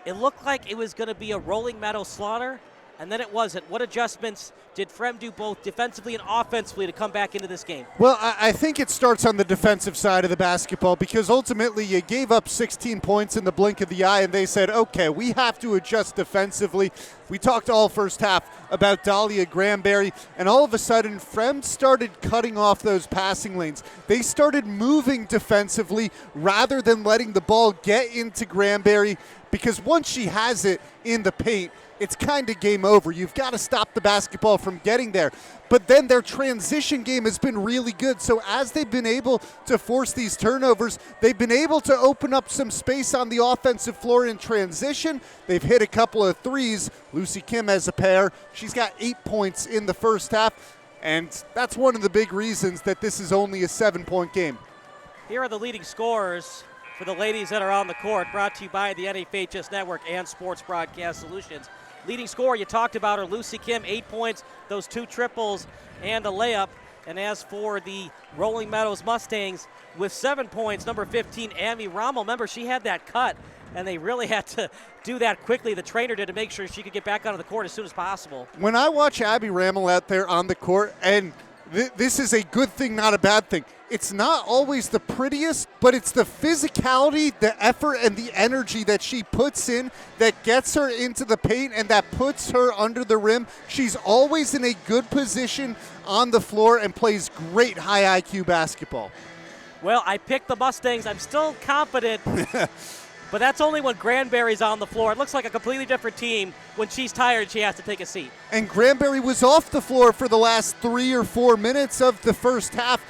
it looked like it was going to be a Rolling Meadows slaughter, and then it wasn't. What adjustments did Fremd do both defensively and offensively to come back into this game? Well, I think it starts on the defensive side of the basketball, because ultimately you gave up 16 points in the blink of the eye, and they said, okay, we have to adjust defensively. We talked all first half about Dahlia Granberry, and all of a sudden, Fremd started cutting off those passing lanes. They started moving defensively rather than letting the ball get into Granberry, because once she has it in the paint, it's kind of game over. You've got to stop the basketball from getting there. But then their transition game has been really good. So as they've been able to force these turnovers, they've been able to open up some space on the offensive floor in transition. They've hit a couple of threes. Lucy Kim has a pair. She's got 8 points in the first half. And that's one of the big reasons that this is only a 7-point game. Here are the leading scorers for the ladies that are on the court, brought to you by the NFHS Network and Sports Broadcast Solutions. Leading scorer, you talked about her, Lucy Kim, 8 points, those 2 triples and a layup. And as for the Rolling Meadows Mustangs, with 7 points, number 15, Amy Rommel. Remember, she had that cut, and they really had to do that quickly. The trainer did, to make sure she could get back onto the court as soon as possible. When I watch Abby Rommel out there on the court, and this is a good thing, not a bad thing, it's not always the prettiest, but it's the physicality, the effort, and the energy that she puts in that gets her into the paint and that puts her under the rim. She's always in a good position on the floor and plays great high IQ basketball. Well, I picked the Mustangs. I'm still confident, but that's only when Granberry's on the floor. It looks like a completely different team. When she's tired, she has to take a seat. And Granberry was off the floor for the last 3 or 4 minutes of the first half.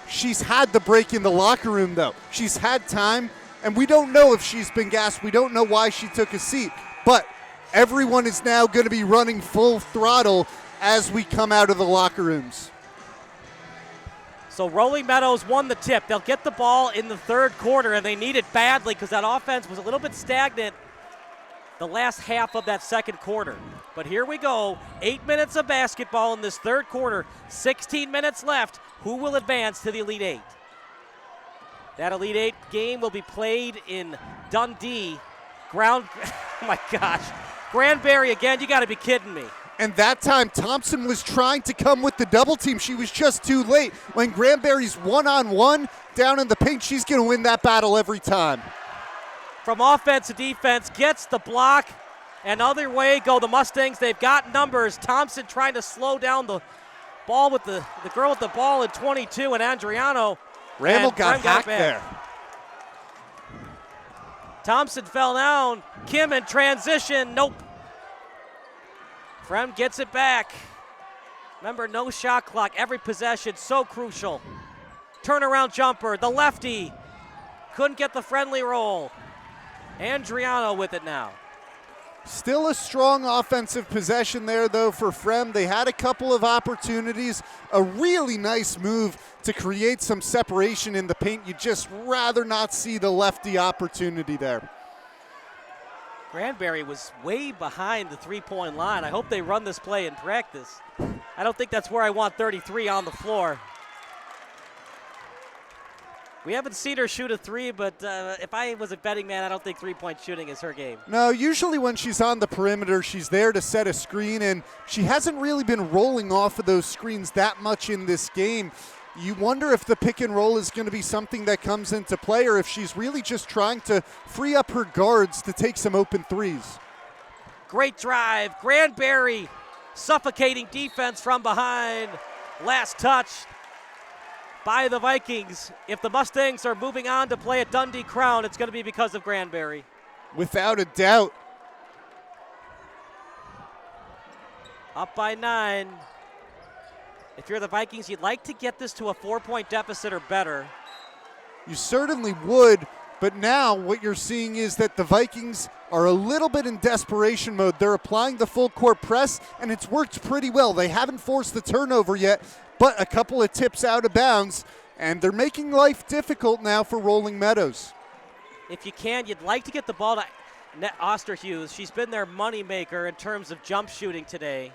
She's had the break in the locker room, though. She's had time, and we don't know if she's been gassed. We don't know why she took a seat. But everyone is now going to be running full throttle as we come out of the locker rooms. So Rolling Meadows won the tip. They'll get the ball in the third quarter, and they need it badly because that offense was a little bit stagnant the last half of that second quarter. But here we go. 8 minutes of basketball in this third quarter. 16 minutes left. Who will advance to the Elite Eight? That Elite Eight game will be played in Dundee. Oh my gosh. Granberry again, you got to be kidding me. And that time, Thompson was trying to come with the double team. She was just too late. When Granberry's one-on-one down in the paint, she's going to win that battle every time. From offense to defense, gets the block, and other way go the Mustangs. They've got numbers. Thompson trying to slow down the ball with the girl with the ball in 22, and Andriano. Ramel and got hacked there. Thompson fell down. Kim in transition. Nope. Fremd gets it back. Remember, no shot clock. Every possession, so crucial. Turnaround jumper. The lefty. Couldn't get the friendly roll. Andriano with it now. Still a strong offensive possession there, though, for Fremd. They had a couple of opportunities. A really nice move to create some separation in the paint. You'd just rather not see the lefty opportunity there. Granberry was way behind the three-point line. I hope they run this play in practice. I don't think that's where I want 33 on the floor. We haven't seen her shoot a three, but if I was a betting man, I don't think three-point shooting is her game. No, usually when she's on the perimeter, she's there to set a screen, and she hasn't really been rolling off of those screens that much in this game. You wonder if the pick and roll is going to be something that comes into play, or if she's really just trying to free up her guards to take some open threes. Great drive. Granberry suffocating defense from behind. Last touch by the Vikings. If the Mustangs are moving on to play at Dundee Crown, it's going to be because of Granberry. Without a doubt. Up by 9. If you're the Vikings, you'd like to get this to a 4-point deficit or better. You certainly would, but now what you're seeing is that the Vikings are a little bit in desperation mode. They're applying the full court press, and it's worked pretty well. They haven't forced the turnover yet, but a couple of tips out of bounds, and they're making life difficult now for Rolling Meadows. If you can, you'd like to get the ball to Osterhus. She's been their moneymaker in terms of jump shooting today.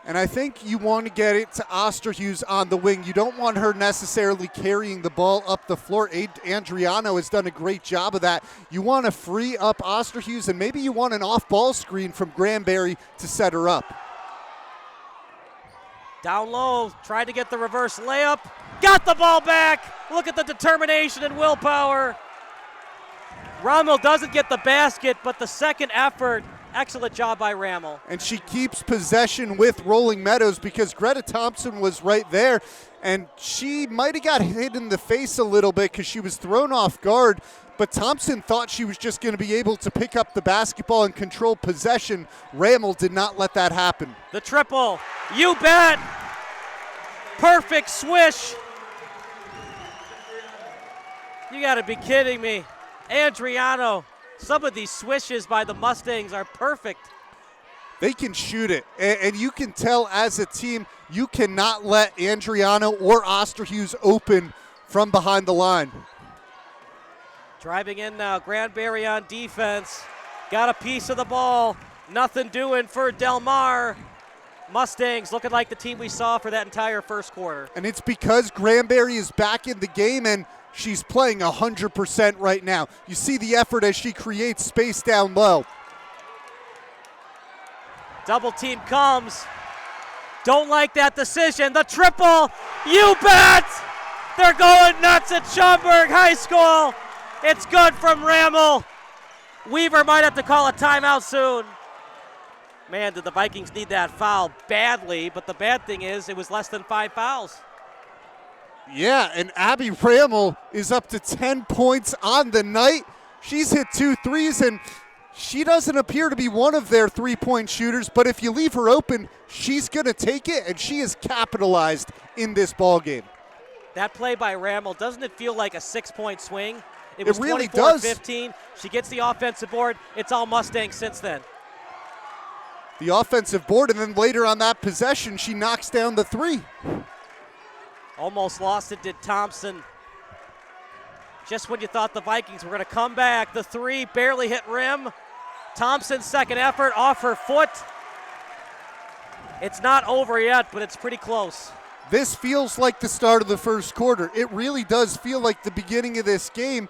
And I think you want to get it to Osterhus on the wing. You don't want her necessarily carrying the ball up the floor. Andriano has done a great job of that. You want to free up Osterhus, and maybe you want an off-ball screen from Granberry to set her up. Down low, tried to get the reverse layup. Got the ball back. Look at the determination and willpower. Rommel doesn't get the basket, but the second effort, excellent job by Ramel. And she keeps possession with Rolling Meadows because Greta Thompson was right there, and she might have got hit in the face a little bit because she was thrown off guard, but Thompson thought she was just going to be able to pick up the basketball and control possession. Ramel did not let that happen. The triple, you bet. Perfect swish. You got to be kidding me. Andriano. Some of these swishes by the Mustangs are perfect. They can shoot it, and you can tell as a team, you cannot let Andriano or Osterhus open from behind the line. Driving in now, Granberry on defense. Got a piece of the ball. Nothing doing for Del Mar. Mustangs looking like the team we saw for that entire first quarter. And it's because Granberry is back in the game, and she's playing 100% right now. You see the effort as she creates space down low. Double team comes. Don't like that decision. The triple, you bet! They're going nuts at Schaumburg High School. It's good from Rammel. Weaver might have to call a timeout soon. Man, did the Vikings need that foul badly, but the bad thing is it was less than 5 fouls. Yeah, and Abby Rammel is up to 10 points on the night. She's hit 2 threes, and she doesn't appear to be one of their three-point shooters, but if you leave her open, she's going to take it, and she is capitalized in this ball game. That play by Rammel, doesn't it feel like a 6-point swing? It was really does. 24-15. She gets the offensive board. It's all Mustangs since then. The offensive board, and then later on that possession, she knocks down the 3. Almost lost it, did Thompson. Just when you thought the Vikings were going to come back, the 3 barely hit rim. Thompson's second effort off her foot. It's not over yet, but it's pretty close. This feels like the start of the first quarter. It really does feel like the beginning of this game.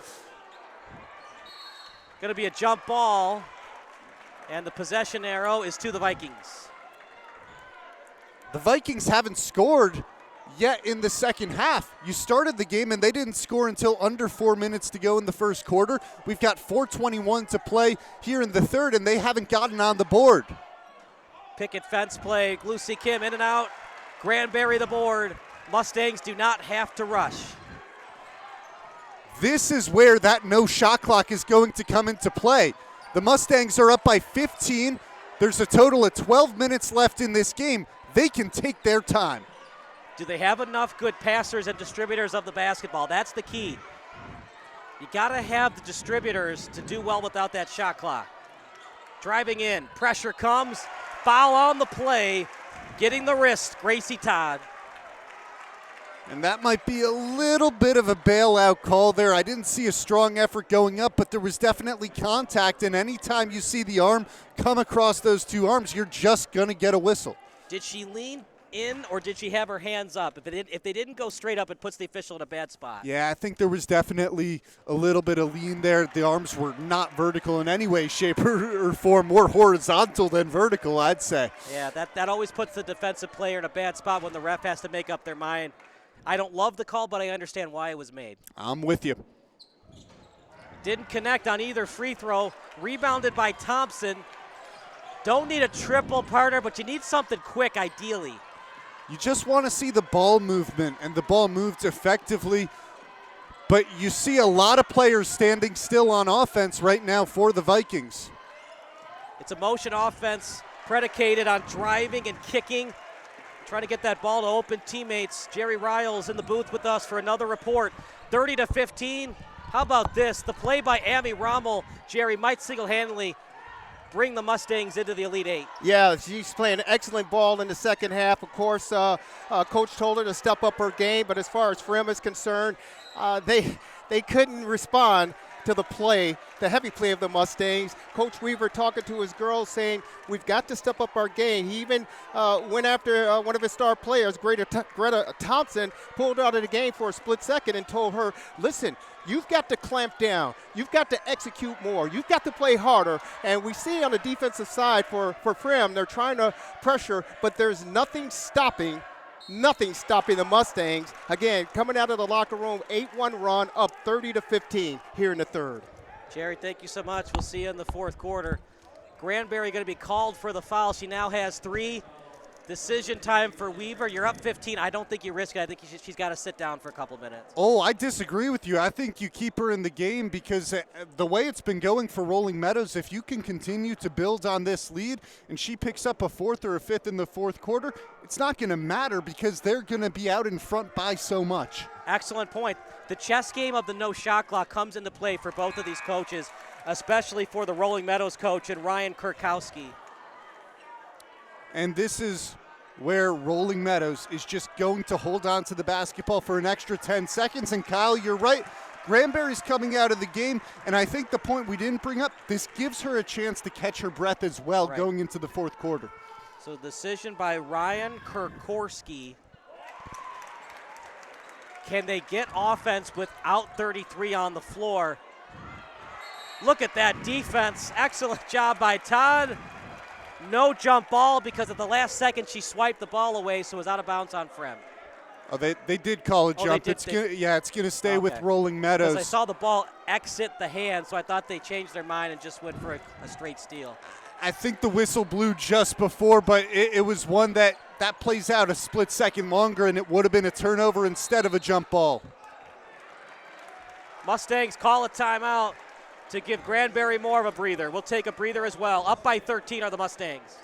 Going to be a jump ball, and the possession arrow is to the Vikings. The Vikings haven't scored yet in the second half. You started the game and they didn't score until under 4 minutes to go in the first quarter. We've got 4:21 to play here in the third, and they haven't gotten on the board. Picket fence play, Lucy Kim in and out. Granberry the board. Mustangs do not have to rush. This is where that no shot clock is going to come into play. The Mustangs are up by 15. There's a total of 12 minutes left in this game. They can take their time. Do they have enough good passers and distributors of the basketball? That's the key. You got to have the distributors to do well without that shot clock. Driving in, pressure comes, foul on the play, getting the wrist, Gracie Todd. And that might be a little bit of a bailout call there. I didn't see a strong effort going up, but there was definitely contact, and anytime you see the arm come across those two arms, you're just going to get a whistle. Did she lean in, or did she have her hands up? If they didn't go straight up, it puts the official in a bad spot. Yeah, I think there was definitely a little bit of lean there. The arms were not vertical in any way, shape, or form. More horizontal than vertical, I'd say. Yeah, that always puts the defensive player in a bad spot when the ref has to make up their mind. I don't love the call, but I understand why it was made. I'm with you. Didn't connect on either free throw. Rebounded by Thompson. Don't need a triple, partner, but you need something quick, ideally. You just want to see the ball movement, and the ball moved effectively. But you see a lot of players standing still on offense right now for the Vikings. It's a motion offense predicated on driving and kicking. Trying to get that ball to open teammates. Jerry Riles in the booth with us for another report. 30-15. How about this? The play by Amy Rommel, Jerry, might single-handedly bring the Mustangs into the Elite Eight. Yeah, she's playing excellent ball in the second half. Of course, Coach told her to step up her game, but as far as Fremd is concerned, they couldn't respond to the play, the heavy play of the Mustangs. Coach Weaver talking to his girls saying, we've got to step up our game. He even went after one of his star players, Greta Thompson, pulled out of the game for a split second and told her, listen, you've got to clamp down. You've got to execute more. You've got to play harder. And we see on the defensive side for Fremd, they're trying to pressure, but there's nothing stopping the Mustangs. Again, coming out of the locker room, 8-1 run, up 30-15 here in the third. Jerry, thank you so much. We'll see you in the fourth quarter. Granberry going to be called for the foul. She now has 3. Decision time for Weaver. You're up 15. I don't think you risk it. I think she's got to sit down for a couple minutes. Oh, I disagree with you. I think you keep her in the game because the way it's been going for Rolling Meadows, if you can continue to build on this lead and she picks up a 4th or a 5th in the fourth quarter, it's not going to matter because they're going to be out in front by so much. Excellent point. The chess game of the no shot clock comes into play for both of these coaches, especially for the Rolling Meadows coach and Ryan Kurkowski. And this is where Rolling Meadows is just going to hold on to the basketball for an extra 10 seconds. And Kyle, you're right. Granberry's coming out of the game, and I think the point we didn't bring up, this gives her a chance to catch her breath as well going into the fourth quarter. So decision by Ryan Kurkowski. Can they get offense without 33 on the floor? Look at that defense. Excellent job by Todd. No jump ball because at the last second she swiped the ball away, so it was out of bounds on Fremd. Oh, they did call a jump. It's going to stay with Okay. Rolling Meadows. Because I saw the ball exit the hand, so I thought they changed their mind and just went for a straight steal. I think the whistle blew just before, but it was one that plays out a split second longer, and it would have been a turnover instead of a jump ball. Mustangs call a timeout to give Granbury more of a breather. We'll take a breather as well. Up by 13 are the Mustangs.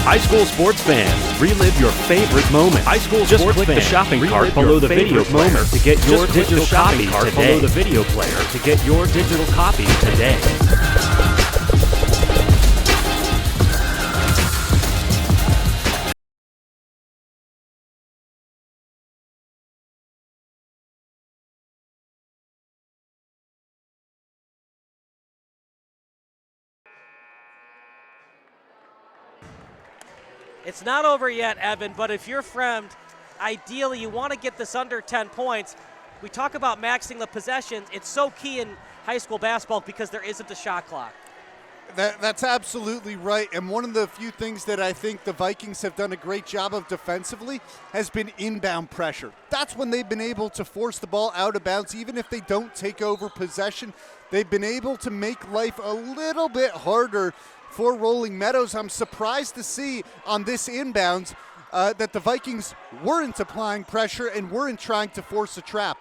High school sports fans, relive your favorite moment. High school just sports click fans, the shopping cart below the video player to get your digital shopping cart below the video player to get your digital copy today. It's not over yet, Evan, but if you're Fremd, ideally you want to get this under 10 points. We talk about maxing the possessions. It's so key in high school basketball because there isn't a shot clock. That's absolutely right. And one of the few things that I think the Vikings have done a great job of defensively has been inbound pressure. That's when they've been able to force the ball out of bounds. Even if they don't take over possession, they've been able to make life a little bit harder for Rolling Meadows. I'm surprised to see on this inbounds that the Vikings weren't applying pressure and weren't trying to force a trap.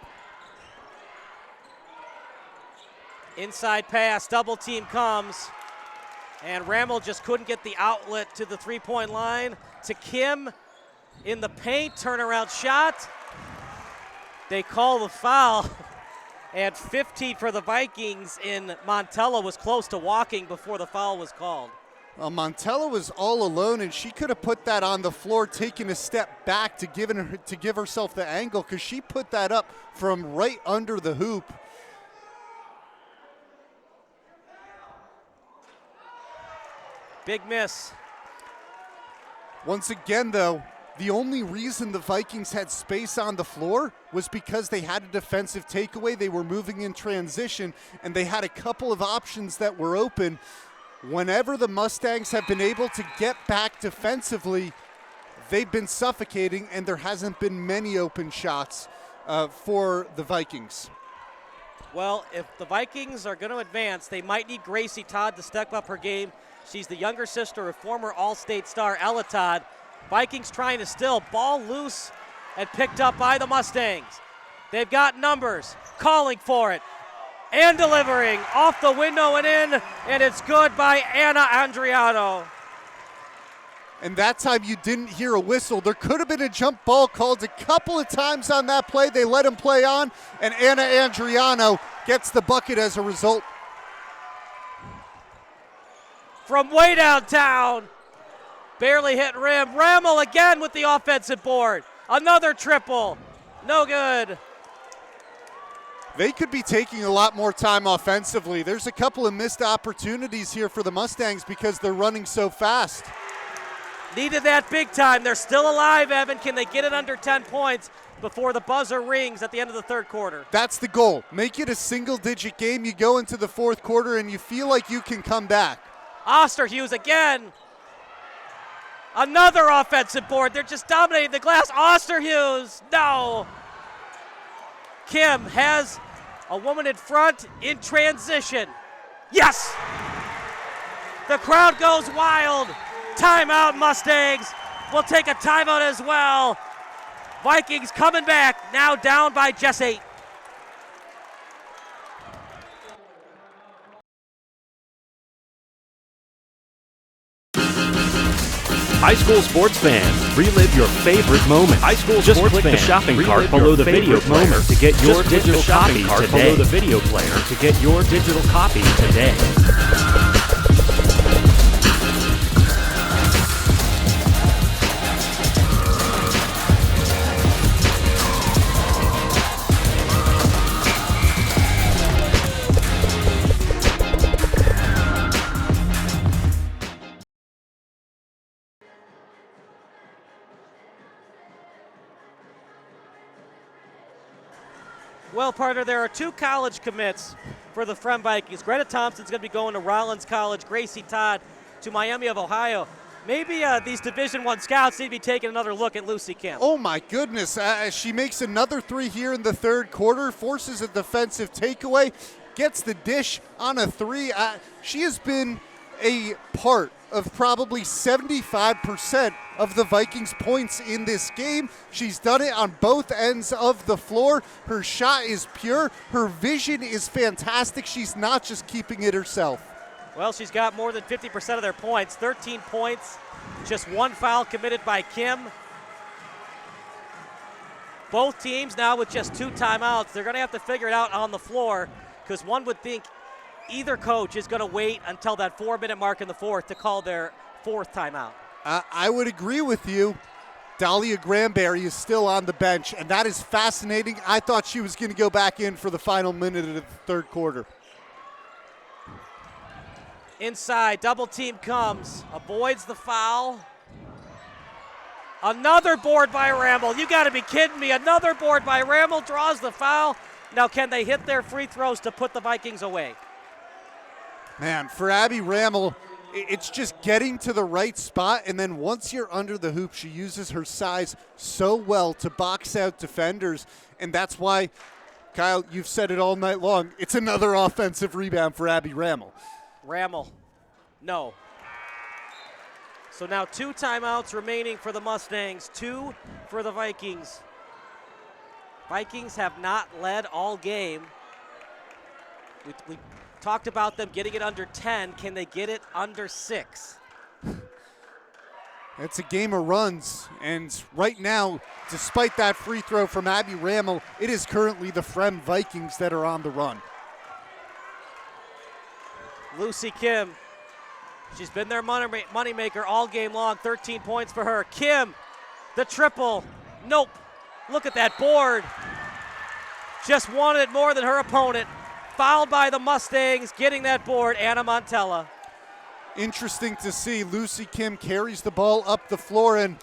Inside pass, double team comes, and Rammel just couldn't get the outlet to the three-point line. To Kim in the paint, turnaround shot. They call the foul, and 15 for the Vikings in Montella was close to walking before the foul was called. Montella was all alone, and she could have put that on the floor, taking a step back to give herself the angle, because she put that up from right under the hoop. Big miss. Once again, though, the only reason the Vikings had space on the floor was because they had a defensive takeaway. They were moving in transition, and they had a couple of options that were open. Whenever the Mustangs have been able to get back defensively, they've been suffocating, and there hasn't been many open shots for the Vikings. Well, if the Vikings are going to advance, they might need Gracie Todd to step up her game. She's the younger sister of former All-State star Ella Todd. Vikings trying to still, ball loose and picked up by the Mustangs. They've got numbers, calling for it, and delivering off the window and in, and it's good by Anna Andriano. And that time you didn't hear a whistle. There could have been a jump ball called a couple of times on that play. They let him play on, and Anna Andriano gets the bucket as a result. From way downtown, barely hit rim. Rammel again with the offensive board. Another triple, no good. They could be taking a lot more time offensively. There's a couple of missed opportunities here for the Mustangs because they're running so fast. Needed that big time. They're still alive, Evan. Can they get it under 10 points before the buzzer rings at the end of the third quarter? That's the goal. Make it a single-digit game. You go into the fourth quarter and you feel like you can come back. Osterhus again. Another offensive board. They're just dominating the glass. Osterhus, no. Kim has a woman in front in transition. Yes! The crowd goes wild. Timeout, Mustangs. We'll take a timeout as well. Vikings coming back, now down by just 8. High school sports fans, relive your favorite moment. High school just click the shopping cart below the video player to get your digital shopping cart below the video player to get your digital copy today. Well, partner, there are 2 college commits for the Fremd Vikings. Greta Thompson's going to be going to Rollins College. Gracie Todd to Miami of Ohio. Maybe these Division I scouts need to be taking another look at Lucy Kim. Oh my goodness, she makes another 3 here in the third quarter, forces a defensive takeaway, gets the dish on a 3. She has been a part of probably 75% of the Vikings' points in this game. She's done it on both ends of the floor. Her shot is pure. Her vision is fantastic. She's not just keeping it herself. Well, she's got more than 50% of their points. 13 points, just 1 foul committed by Kim. Both teams now with just 2 timeouts. They're going to have to figure it out on the floor, because one would think either coach is going to wait until that 4-minute mark in the fourth to call their 4th timeout. I would agree with you. Dahlia Granberry is still on the bench, and that is fascinating. I thought she was going to go back in for the final minute of the third quarter. Inside, double team comes, avoids the foul. Another board by Ramel. You got to be kidding me. Another board by Ramel, draws the foul. Now, can they hit their free throws to put the Vikings away? Man, for Abby Ramel, it's just getting to the right spot, and then once you're under the hoop, she uses her size so well to box out defenders, and that's why, Kyle, you've said it all night long, it's another offensive rebound for Abby Ramel. Ramel, no. So now 2 timeouts remaining for the Mustangs, 2 for the Vikings. Vikings have not led all game. We talked about them getting it under 10. Can they get it under 6? It's a game of runs, and right now, despite that free throw from Abby Ramel, it is currently the Fremd Vikings that are on the run. Lucy Kim, she's been their moneymaker all game long. 13 points for her. Kim, the triple. Nope. Look at that board. Just wanted more than her opponent. Fouled by the Mustangs, getting that board, Anna Montella. Interesting to see. Lucy Kim carries the ball up the floor, and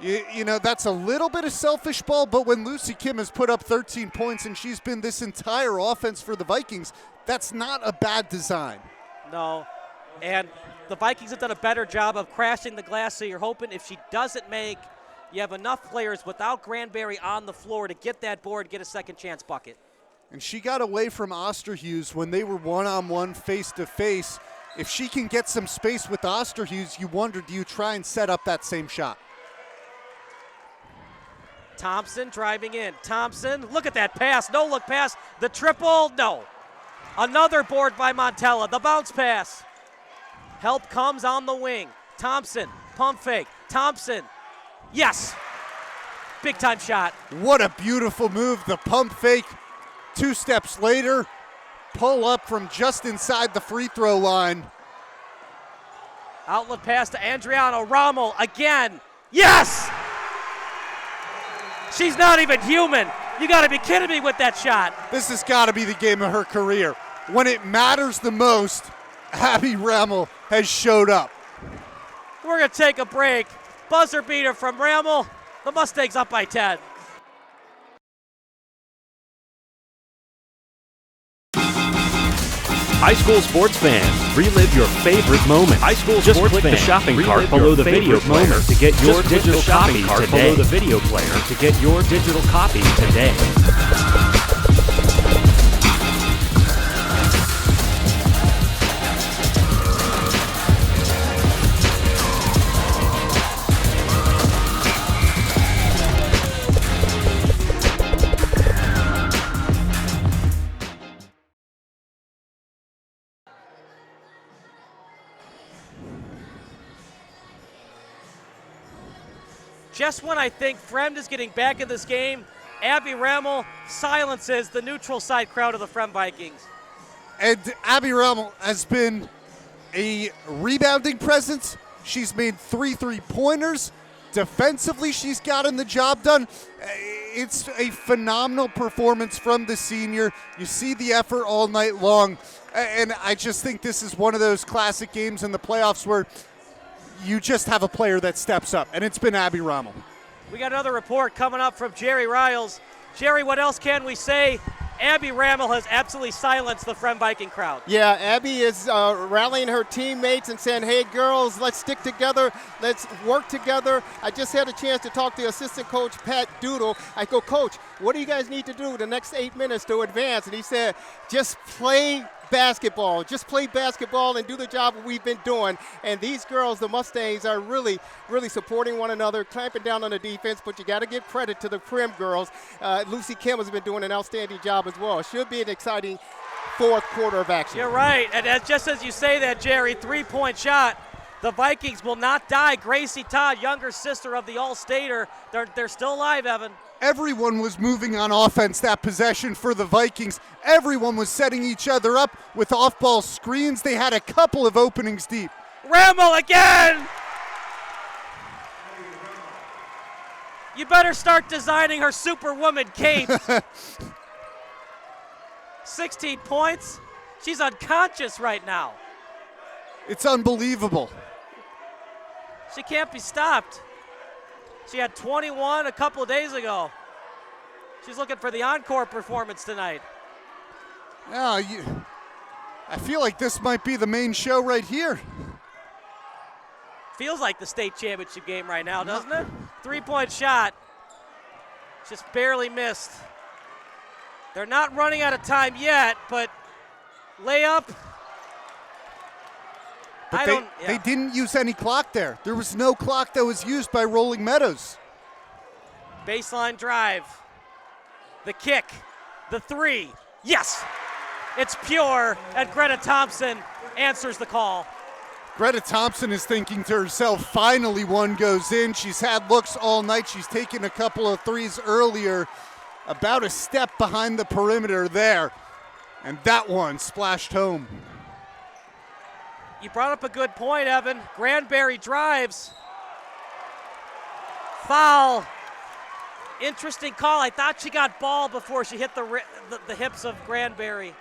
you know, that's a little bit of selfish ball, but when Lucy Kim has put up 13 points and she's been this entire offense for the Vikings, that's not a bad design. No, and the Vikings have done a better job of crashing the glass, so you're hoping if she doesn't make, you have enough players without Granberry on the floor to get that board, get a second chance bucket. And she got away from Osterhus when they were one-on-one, face-to-face. If she can get some space with Osterhus, you wonder, do you try and set up that same shot? Thompson driving in. Thompson, look at that pass. No-look pass. The triple, no. Another board by Montella. The bounce pass. Help comes on the wing. Thompson, pump fake. Thompson, yes. Big-time shot. What a beautiful move. The pump fake. 2 steps later, pull up from just inside the free throw line. Outlet pass to Adriana Rommel again. Yes! She's not even human. You got to be kidding me with that shot. This has got to be the game of her career. When it matters the most, Abby Ramel has showed up. We're going to take a break. Buzzer beater from Ramel. The Mustangs up by 10. High school sports fans, relive your favorite moment. High school just sports click fans, the shopping cart below the video player to get your digital copy today. Below the video player to get your digital copy today. Just when I think Fremd is getting back in this game, Abby Ramel silences the neutral side crowd of the Fremd Vikings. And Abby Ramel has been a rebounding presence. She's made 3 3-pointers. Defensively, she's gotten the job done. It's a phenomenal performance from the senior. You see the effort all night long. And I just think this is one of those classic games in the playoffs where you just have a player that steps up, and it's been Abby Ramel. We got another report coming up from Jerry Riles. Jerry, what else can we say? Abby Rammel has absolutely silenced the Fremd Viking crowd. Yeah, Abby is rallying her teammates and saying, hey, girls, let's stick together. Let's work together. I just had a chance to talk to assistant coach Pat Doodle. I go, Coach, what do you guys need to do the next 8 minutes to advance? And he said, just play basketball. Just play basketball and do the job we've been doing. And these girls, the Mustangs, are really, really supporting one another, clamping down on the defense. But you got to give credit to the Fremd girls. Lucy Kim has been doing an outstanding job as well. Should be an exciting fourth quarter of action. You're right. And just as you say that, Jerry, three-point shot. The Vikings will not die. Gracie Todd, younger sister of the All-Stater, they're still alive, Evan. Everyone was moving on offense that possession for the Vikings. Everyone was setting each other up with off-ball screens. They had a couple of openings deep. Rammel again! You better start designing her Superwoman cape. 16 points. She's unconscious right now. It's unbelievable. She can't be stopped. She had 21 a couple of days ago. She's looking for the encore performance tonight. I feel like this might be the main show right here. Feels like the state championship game right now, doesn't it? Three-point shot. Just barely missed. They're not running out of time yet, but layup. But they didn't use any clock there. There was no clock that was used by Rolling Meadows. Baseline drive. The kick. The three. Yes! It's pure, and Greta Thompson answers the call. Greta Thompson is thinking to herself, finally one goes in. She's had looks all night. She's taken a couple of threes earlier. About a step behind the perimeter there. And that one splashed home. You brought up a good point, Evan. Granberry drives. Foul. Interesting call. I thought she got ball before she hit the hips of Granberry.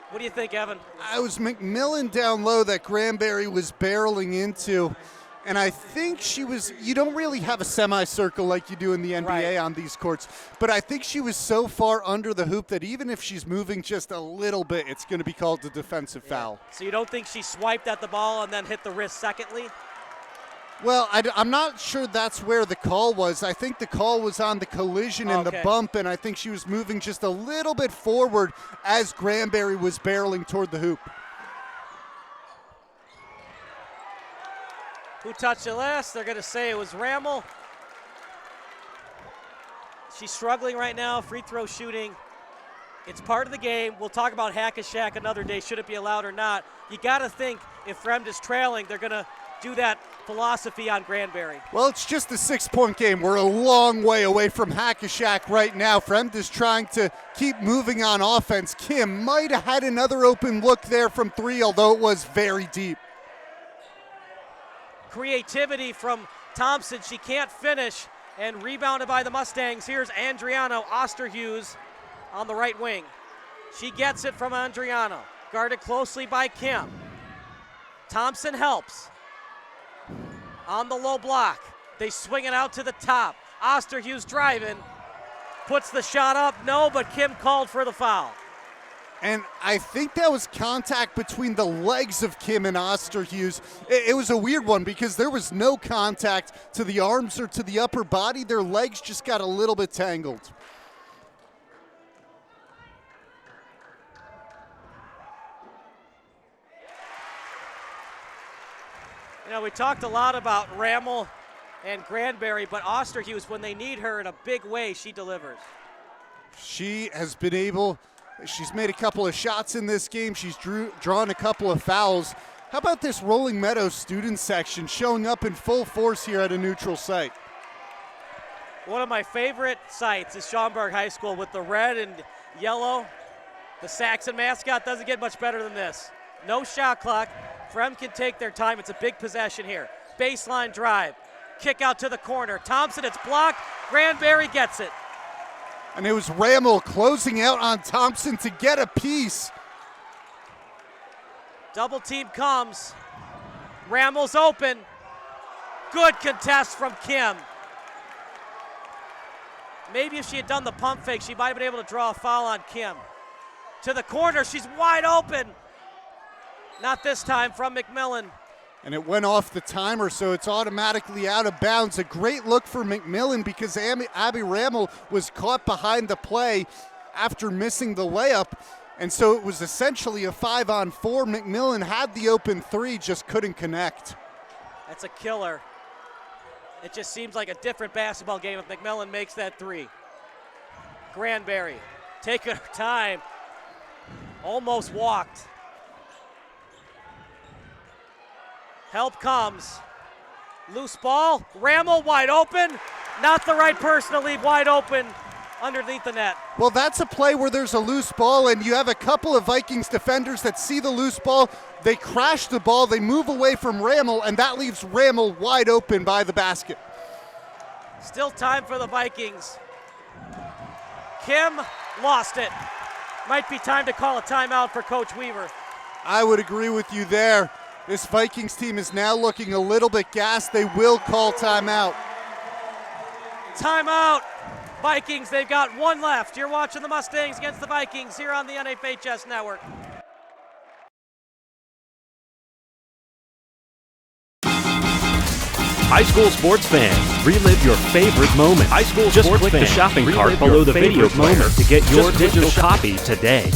What do you think, Evan? I was McMillan down low that Granberry was barreling into. And I think she was, you don't really have a semicircle like you do in the NBA on these courts, but I think she was so far under the hoop that even if she's moving just a little bit, it's going to be called a defensive foul. So you don't think she swiped at the ball and then hit the wrist secondly? Well, I'm not sure that's where the call was. I think the call was on the collision and the bump, and I think she was moving just a little bit forward as Granberry was barreling toward the hoop. Who touched it last? They're going to say it was Rammel. She's struggling right now, free throw shooting. It's part of the game. We'll talk about Hack-a-Shack another day, should it be allowed or not. You got to think if Fremd is trailing, they're going to do that philosophy on Granberry. Well, it's just a 6-point game. We're a long way away from Hack-a-Shack right now. Fremd is trying to keep moving on offense. Kim might have had another open look there from three, although it was very deep. Creativity from Thompson. She can't finish, and rebounded by the Mustangs. Here's Andriano Osterhus on the right wing. She gets it from Andriano, guarded closely by Kim. Thompson helps. On the low block, they swing it out to the top. Osterhus driving, puts the shot up, no, but Kim called for the foul. And I think that was contact between the legs of Kim and Osterhus. It was a weird one because there was no contact to the arms or to the upper body. Their legs just got a little bit tangled. You know, we talked a lot about Rammel and Granberry, but Osterhus, when they need her in a big way, she delivers. She has been able... She's made a couple of shots in this game. She's drawn a couple of fouls. How about this Rolling Meadows student section showing up in full force here at a neutral site? One of my favorite sites is Schaumburg High School with the red and yellow. The Saxon mascot doesn't get much better than this. No shot clock. Fremd can take their time. It's a big possession here. Baseline drive. Kick out to the corner. Thompson, it's blocked. Granberry gets it. And it was Rammel closing out on Thompson to get a piece. Double team comes. Rammel's open. Good contest from Kim. Maybe if she had done the pump fake, she might have been able to draw a foul on Kim. To the corner, she's wide open. Not this time from McMillan. And it went off the timer, so it's automatically out of bounds. A great look for McMillan because Abby Rammel was caught behind the play after missing the layup. And so it was essentially a 5-on-4. McMillan had the open three, just couldn't connect. That's a killer. It just seems like a different basketball game if McMillan makes that three. Granberry taking her time. Almost walked. Help comes. Loose ball. Rammel wide open. Not the right person to leave wide open underneath the net. Well, that's a play where there's a loose ball and you have a couple of Vikings defenders that see the loose ball. They crash the ball. They move away from Rammel, and that leaves Rammel wide open by the basket. Still time for the Vikings. Kim lost it. Might be time to call a timeout for Coach Weaver. I would agree with you there. This Vikings team is now looking a little bit gassed. They will call timeout. Timeout. Vikings, they've got one left. You're watching the Mustangs against the Vikings here on the NFHS Network. High school sports fans, relive your favorite moment. High school just click the shopping cart below the video player to get your digital copy today.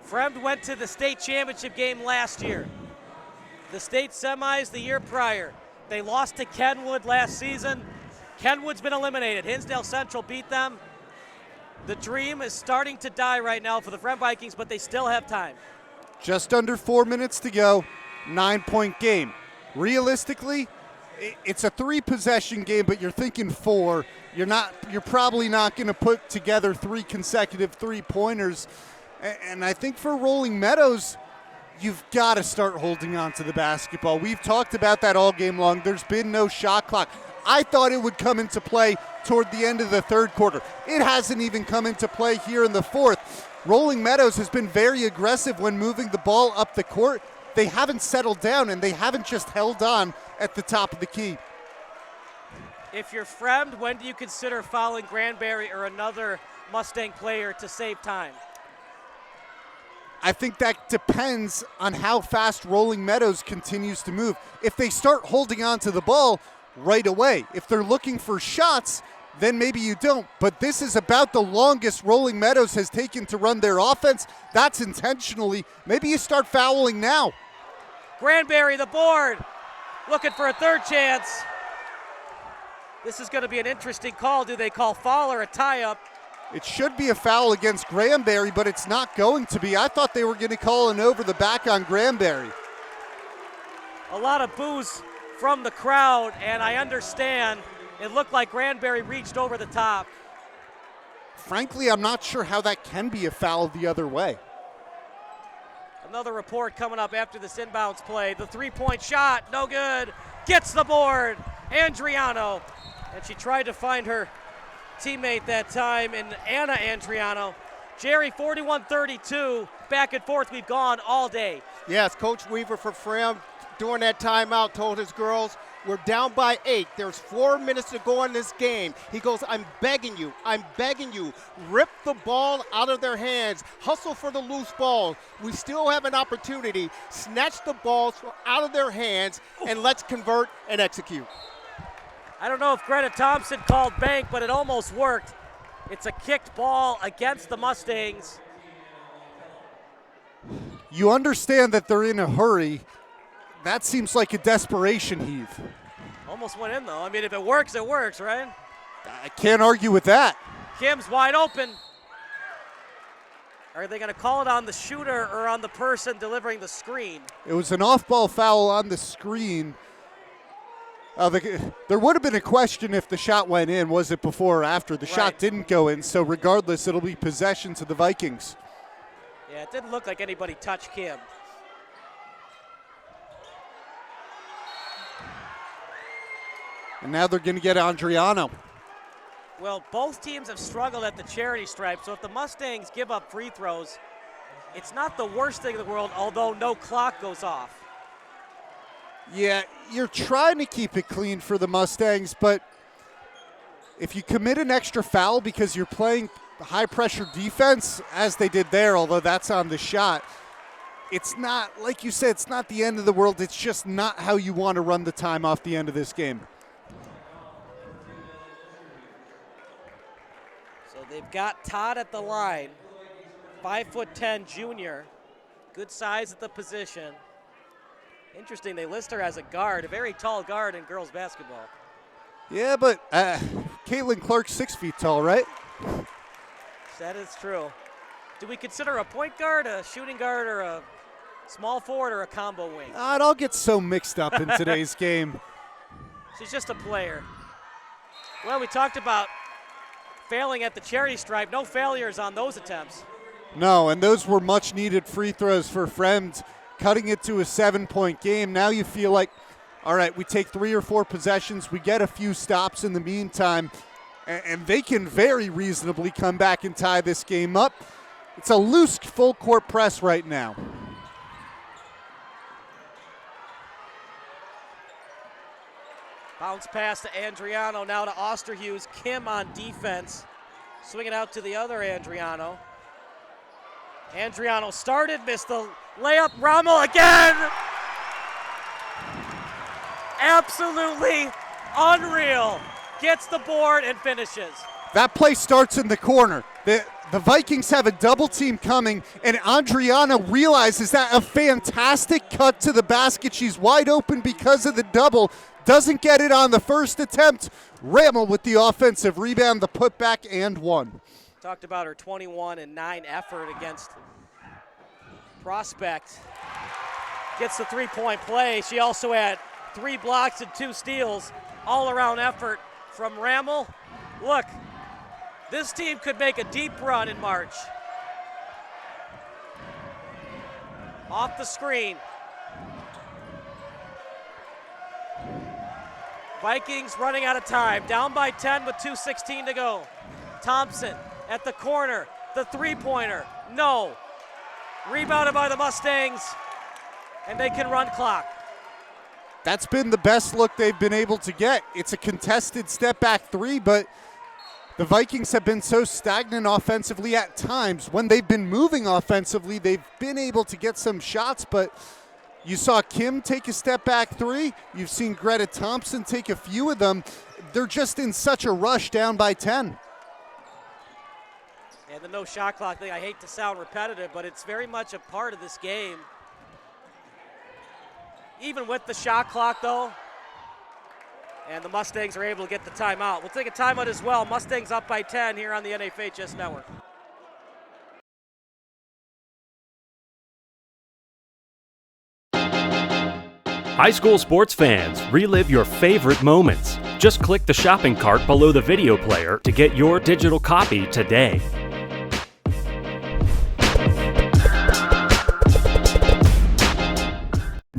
Fremd went to the state championship game last year. The state semis the year prior. They lost to Kenwood last season. Kenwood's been eliminated. Hinsdale Central beat them. The dream is starting to die right now for the Fremd Vikings, but they still have time. Just under 4 minutes to go, 9-point game. Realistically, it's a 3-possession game, but you're thinking 4. You're probably not going to put together 3 consecutive 3-pointers. And I think for Rolling Meadows, you've got to start holding on to the basketball. We've talked about that all game long. There's been no shot clock. I thought it would come into play toward the end of the third quarter. It hasn't even come into play here in the fourth. Rolling Meadows has been very aggressive when moving the ball up the court. They haven't settled down, and they haven't just held on at the top of the key. If you're Fremd, when do you consider fouling Granberry or another Mustang player to save time? I think that depends on how fast Rolling Meadows continues to move. If they start holding on to the ball right away, if they're looking for shots, then maybe you don't. But this is about the longest Rolling Meadows has taken to run their offense. That's intentionally. Maybe you start fouling now. Granberry, the board, looking for a third chance. This is going to be an interesting call. Do they call foul or a tie-up? It should be a foul against Granberry, but it's not going to be. I thought they were going to call an over the back on Granberry. A lot of boos from the crowd, and I understand it looked like Granberry reached over the top. Frankly, I'm not sure how that can be a foul the other way. Another report coming up after this inbounds play. The three-point shot, no good. Gets the board, Andriano. And she tried to find her teammate that time in Anna Andriano. Jerry, 41-32, back and forth. We've gone all day. Yes, Coach Weaver for Fremd during that timeout told his girls, we're down by 8. There's 4 minutes to go in this game. He goes, I'm begging you. Rip the ball out of their hands. Hustle for the loose ball. We still have an opportunity. Snatch the balls out of their hands, and let's convert and execute. I don't know if Greta Thompson called bank, but it almost worked. It's a kicked ball against the Mustangs. You understand that they're in a hurry. That seems like a desperation heave. Almost went in, though. I mean, if it works, right? I can't argue with that. Kim's wide open. Are they going to call it on the shooter or on the person delivering the screen? It was an off-ball foul on the screen. There would have been a question if the shot went in. Was it before or after? The shot didn't go in, so regardless, it'll be possession to the Vikings. Yeah, it didn't look like anybody touched Kim. And now they're going to get Andriano. Well, both teams have struggled at the charity stripe, so if the Mustangs give up free throws, it's not the worst thing in the world, although no clock goes off. Yeah, you're trying to keep it clean for the Mustangs, but if you commit an extra foul because you're playing high-pressure defense, as they did there, although that's on the shot, it's not, like you said, it's not the end of the world. It's just not how you want to run the time off the end of this game. So they've got Todd at the line, 5'10" junior, good size at the position. Interesting, they list her as a guard, a very tall guard in girls basketball. Yeah, but Caitlin Clark's 6 feet tall, right? That is true. Do we consider a point guard, a shooting guard, or a small forward, or a combo wing? It all gets so mixed up in today's game. She's just a player. Well, we talked about failing at the charity stripe. No failures on those attempts. No, and those were much needed free throws for Fremd, cutting it to a 7-point game. Now you feel like, all right, we take 3 or 4 possessions, we get a few stops in the meantime, and they can very reasonably come back and tie this game up. It's a loose full court press right now. Bounce pass to Andriano, now to Osterhus. Kim on defense, swinging out to the other Andriano. Andriano started, missed the layup. Rommel again! Absolutely unreal. Gets the board and finishes. That play starts in the corner. The Vikings have a double team coming, and Andriana realizes that a fantastic cut to the basket. She's wide open because of the double. Doesn't get it on the first attempt. Rammel with the offensive rebound, the putback, and one. Talked about her 21-9 effort against Prospect. Gets the three-point play. She also had 3 blocks and 2 steals. All-around effort from Rammel. Look, this team could make a deep run in March. Off the screen. Vikings running out of time. Down by 10 with 2:16 to go. Thompson at the corner. The three-pointer. No. Rebounded by the Mustangs, and they can run clock. That's been the best look they've been able to get. It's a contested step-back 3, but the Vikings have been so stagnant offensively at times. When they've been moving offensively, they've been able to get some shots, but you saw Kim take a step-back 3. You've seen Greta Thompson take a few of them. They're just in such a rush down by 10. And the no shot clock thing, I hate to sound repetitive, but it's very much a part of this game. Even with the shot clock, though, and the Mustangs are able to get the timeout. We'll take a timeout as well. Mustangs up by 10 here on the NFHS Network. High school sports fans, relive your favorite moments. Just click the shopping cart below the video player to get your digital copy today.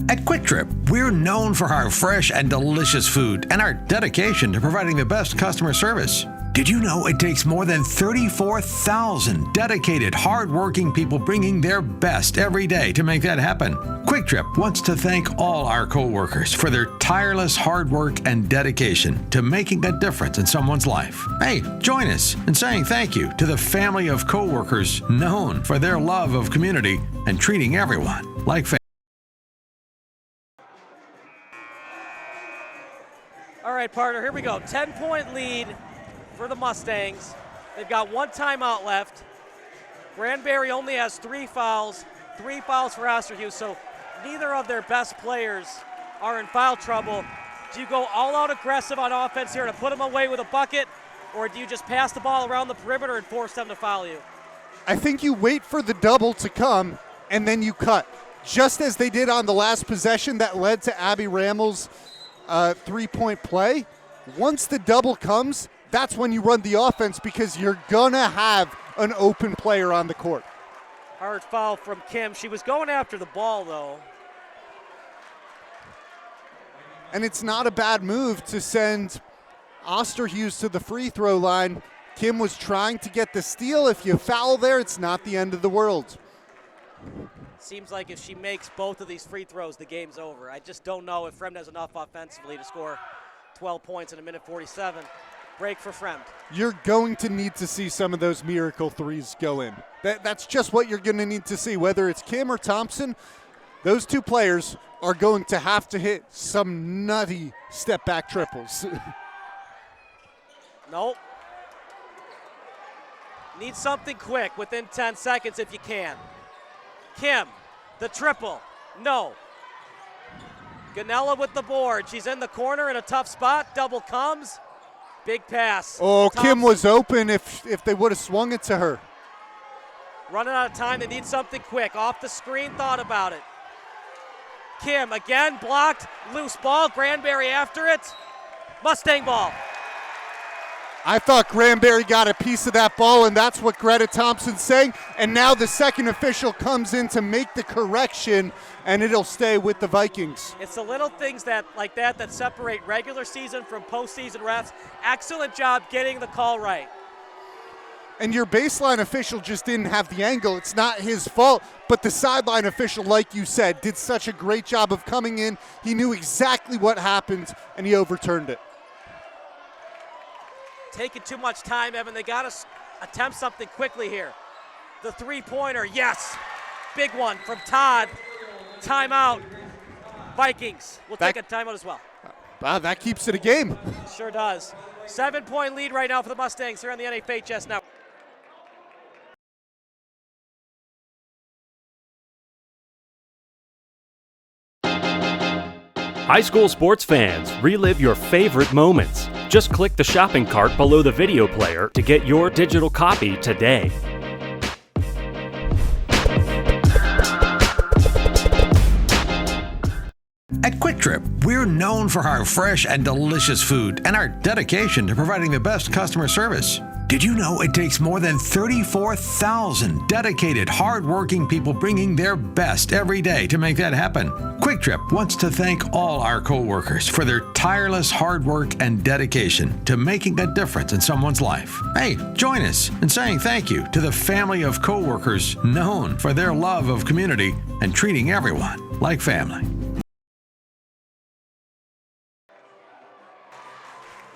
At Quick Trip, we're known for our fresh and delicious food and our dedication to providing the best customer service. Did you know it takes more than 34,000 dedicated, hard-working people bringing their best every day to make that happen? Quick Trip wants to thank all our co-workers for their tireless hard work and dedication to making a difference in someone's life. Hey, join us in saying thank you to the family of co-workers known for their love of community and treating everyone like family. All right, partner, here we go. 10-point lead for the Mustangs. They've got 1 timeout left. Granbury only has 3 fouls, 3 fouls for Osterhus, so neither of their best players are in foul trouble. Do you go all-out aggressive on offense here to put them away with a bucket, or do you just pass the ball around the perimeter and force them to foul you? I think you wait for the double to come, and then you cut. Just as they did on the last possession that led to Abby Rammel's 3-point play. Once the double comes, that's when you run the offense because you're going to have an open player on the court. Hard foul from Kim. She was going after the ball, though. And it's not a bad move to send Osterhus to the free throw line. Kim was trying to get the steal. If you foul there, it's not the end of the world. Seems like if she makes both of these free throws, the game's over. I just don't know if Fremd has enough offensively to score 12 points in a minute 47. Break for Fremd. You're going to need to see some of those miracle threes go in. That's just what you're going to need to see. Whether it's Kim or Thompson, those two players are going to have to hit some nutty step-back triples. Nope. Need something quick within 10 seconds if you can. Kim, the triple, no. Ganella with the board. She's in the corner in a tough spot. Double comes. Big pass. Oh, Thompson. Kim was open if they would have swung it to her. Running out of time. They need something quick. Off the screen, thought about it. Kim again blocked. Loose ball. Granberry after it. Mustang ball. I thought Granberry got a piece of that ball, and that's what Greta Thompson's saying. And now the second official comes in to make the correction, and it'll stay with the Vikings. It's the little things like that that separate regular season from postseason refs. Excellent job getting the call right. And your baseline official just didn't have the angle. It's not his fault, but the sideline official, like you said, did such a great job of coming in. He knew exactly what happened, and he overturned it. Taking too much time, Evan. They got to attempt something quickly here. The three-pointer, yes. Big one from Todd. Timeout. Vikings will take a timeout as well. Wow, that keeps it a game. Sure does. 7-point lead right now for the Mustangs here on the NFHS Network. High school sports fans, relive your favorite moments. Just click the shopping cart below the video player to get your digital copy today. At Quick Trip, we're known for our fresh and delicious food and our dedication to providing the best customer service. Did you know it takes more than 34,000 dedicated, hard-working people bringing their best every day to make that happen? Quick Trip wants to thank all our co-workers for their tireless hard work and dedication to making a difference in someone's life. Hey, join us in saying thank you to the family of co-workers known for their love of community and treating everyone like family.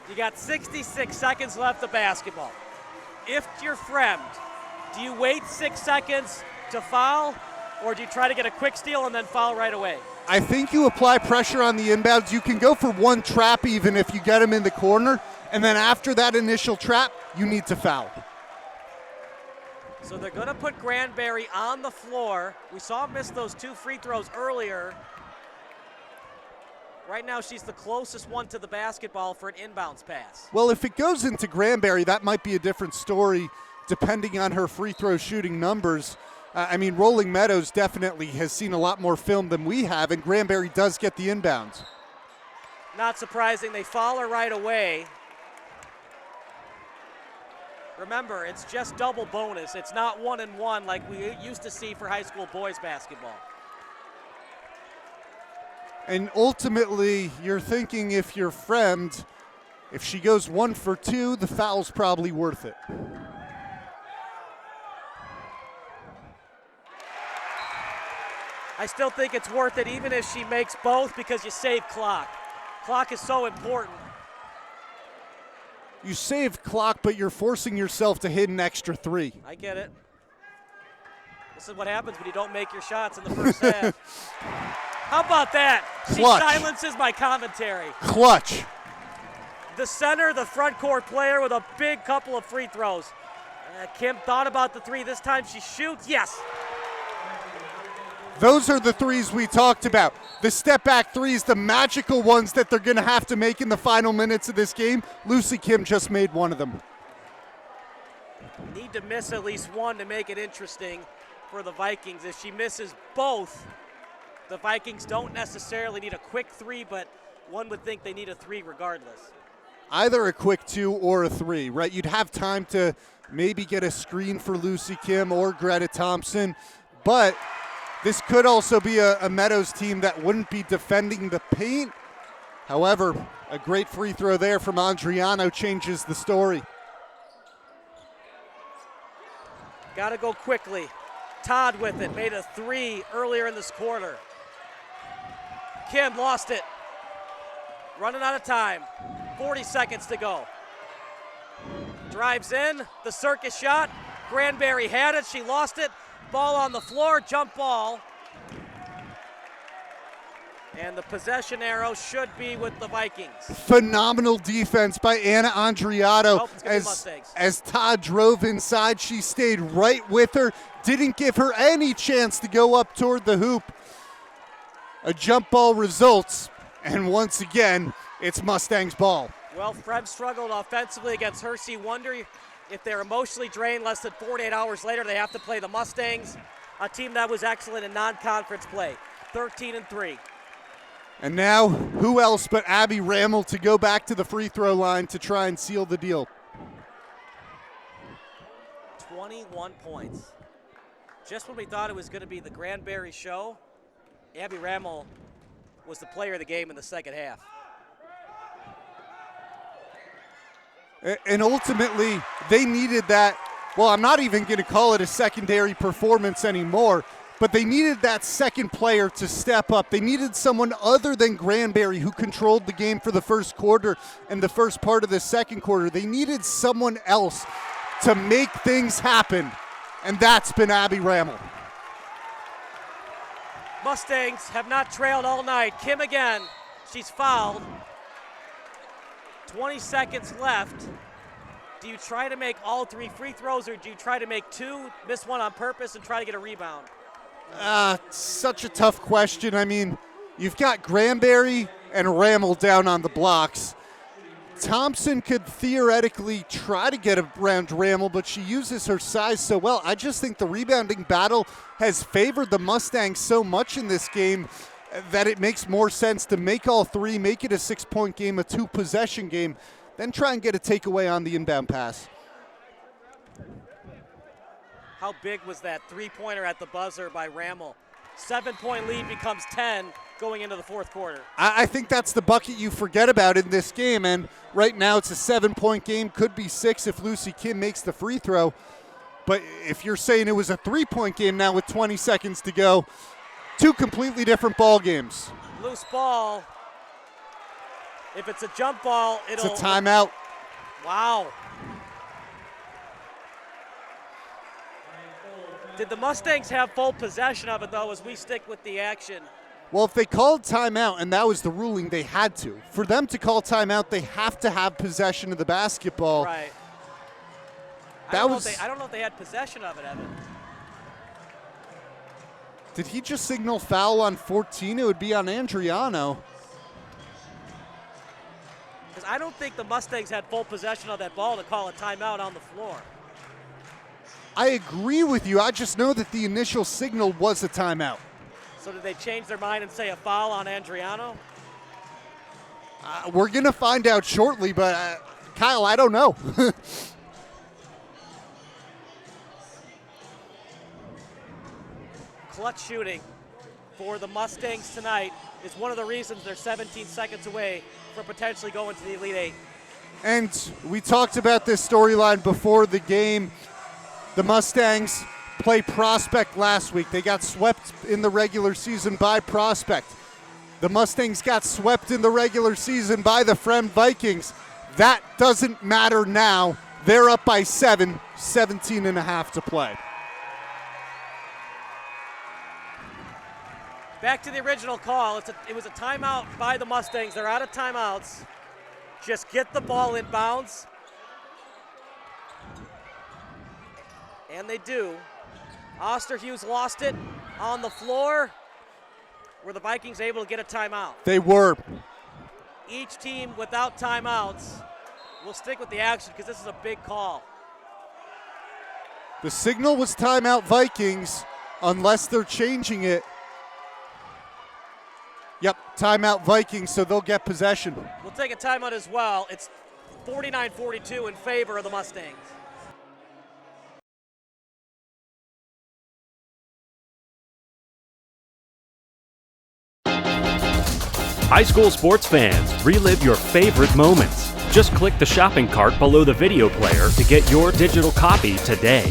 You got 66 seconds left of basketball. If you're Fremd, do you wait 6 seconds to foul, or do you try to get a quick steal and then foul right away? I think you apply pressure on the inbounds. You can go for one trap even if you get him in the corner, and then after that initial trap, you need to foul. So they're going to put Granberry on the floor. We saw him miss those 2 free throws earlier. Right now, she's the closest one to the basketball for an inbounds pass. Well, if it goes into Granberry, that might be a different story depending on her free throw shooting numbers. I mean, Rolling Meadows definitely has seen a lot more film than we have, and Granberry does get the inbounds. Not surprising. They foul her right away. Remember, it's just double bonus. It's not 1-and-1 like we used to see for high school boys basketball. And ultimately, you're thinking if you're Fremd, if she goes 1 for 2, the foul's probably worth it. I still think it's worth it even if she makes both because you save clock. Clock is so important. You save clock, but you're forcing yourself to hit an extra 3. I get it. This is what happens when you don't make your shots in the first half. How about that? Clutch. She silences my commentary. Clutch. The center, the front court player with a big couple of free throws. Kim thought about the 3. This time she shoots. Yes. Those are the 3s we talked about. The step-back 3s, the magical ones that they're going to have to make in the final minutes of this game. Lucy Kim just made one of them. Need to miss at least one to make it interesting for the Vikings. If she misses both, the Vikings don't necessarily need a quick 3, but one would think they need a 3 regardless. Either a quick 2 or a 3, right? You'd have time to maybe get a screen for Lucy Kim or Greta Thompson, but this could also be a Meadows team that wouldn't be defending the paint, However, a great free throw there from Andriano changes the story. Got to go quickly. Todd with it, made a 3 earlier in this quarter. Kim lost it. Running out of time. 40 seconds to go. Drives in, the circus shot. Granberry had it, she lost it. Ball on the floor, jump ball. And the possession arrow should be with the Vikings. Phenomenal defense by Anna Andriato. Nope, it's gonna be Mustangs. As Todd drove inside, she stayed right with her, didn't give her any chance to go up toward the hoop. A jump ball results, and once again, it's Mustangs ball. Well, Fremd struggled offensively against Hersey. Wonder if they're emotionally drained less than 48 hours later. They have to play the Mustangs, a team that was excellent in non-conference play, 13-3. And now, who else but Abby Rammel to go back to the free throw line to try and seal the deal. 21 points. Just when we thought it was going to be the Granberry show, Abby Rammel was the player of the game in the second half. And ultimately, they needed that. Well, I'm not even going to call it a secondary performance anymore, but they needed that second player to step up. They needed someone other than Granberry who controlled the game for the first quarter and the first part of the second quarter. They needed someone else to make things happen, and that's been Abby Rammel. Mustangs have not trailed all night. Kim again, she's fouled. 20 seconds left. Do you try to make all 3 free throws, or do you try to make 2, miss 1 on purpose, and try to get a rebound? Such a tough question. I mean, you've got Granberry and Rammel down on the blocks. Thompson could theoretically try to get around Rammel, but she uses her size so well. I just think the rebounding battle has favored the Mustangs so much in this game that it makes more sense to make all 3, make it a 6-point game, a 2-possession game, then try and get a takeaway on the inbound pass. How big was that 3-pointer at the buzzer by Rammel? 7-point lead becomes 10 going into the fourth quarter. I think that's the bucket you forget about in this game, and right now it's a 7-point game, could be 6 if Lucy Kim makes the free throw. But if you're saying it was a 3-point game now with 20 seconds to go, 2 completely different ball games. Loose ball. If it's a jump ball, it'll... It's a timeout. Wow. Did the Mustangs have full possession of it, though, as we stick with the action? Well, if they called timeout, and that was the ruling, they had to. For them to call timeout, they have to have possession of the basketball. Right. I don't know if they had possession of it, Evan. Did he just signal foul on 14? It would be on Andriano. Because I don't think the Mustangs had full possession of that ball to call a timeout on the floor. I agree with you. I just know that the initial signal was a timeout. So did they change their mind and say a foul on Andriano? We're going to find out shortly, but Kyle, I don't know. Clutch shooting for the Mustangs tonight is one of the reasons they're 17 seconds away from potentially going to the Elite Eight. And we talked about this storyline before the game. The Mustangs play Prospect last week. They got swept in the regular season by Prospect. The Mustangs got swept in the regular season by the Fremd Vikings. That doesn't matter now. They're up by 7, 17 and a half to play. Back to the original call. It was a timeout by the Mustangs. They're out of timeouts. Just get the ball in bounds. And they do. Osterhughes lost it on the floor. Were the Vikings able to get a timeout? They were. Each team without timeouts will stick with the action because this is a big call. The signal was timeout Vikings, unless they're changing it. Yep, timeout Vikings, so they'll get possession. We'll take a timeout as well. It's 49-42 in favor of the Mustangs. High school sports fans, relive your favorite moments. Just click the shopping cart below the video player to get your digital copy today.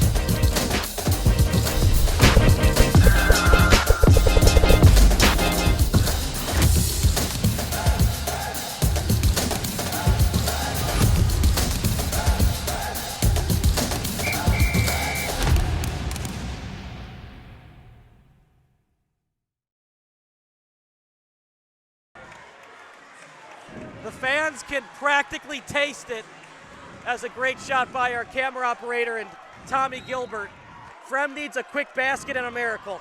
The fans can practically taste it. As a great shot by our camera operator and Tommy Gilbert. Fremd needs a quick basket and a miracle.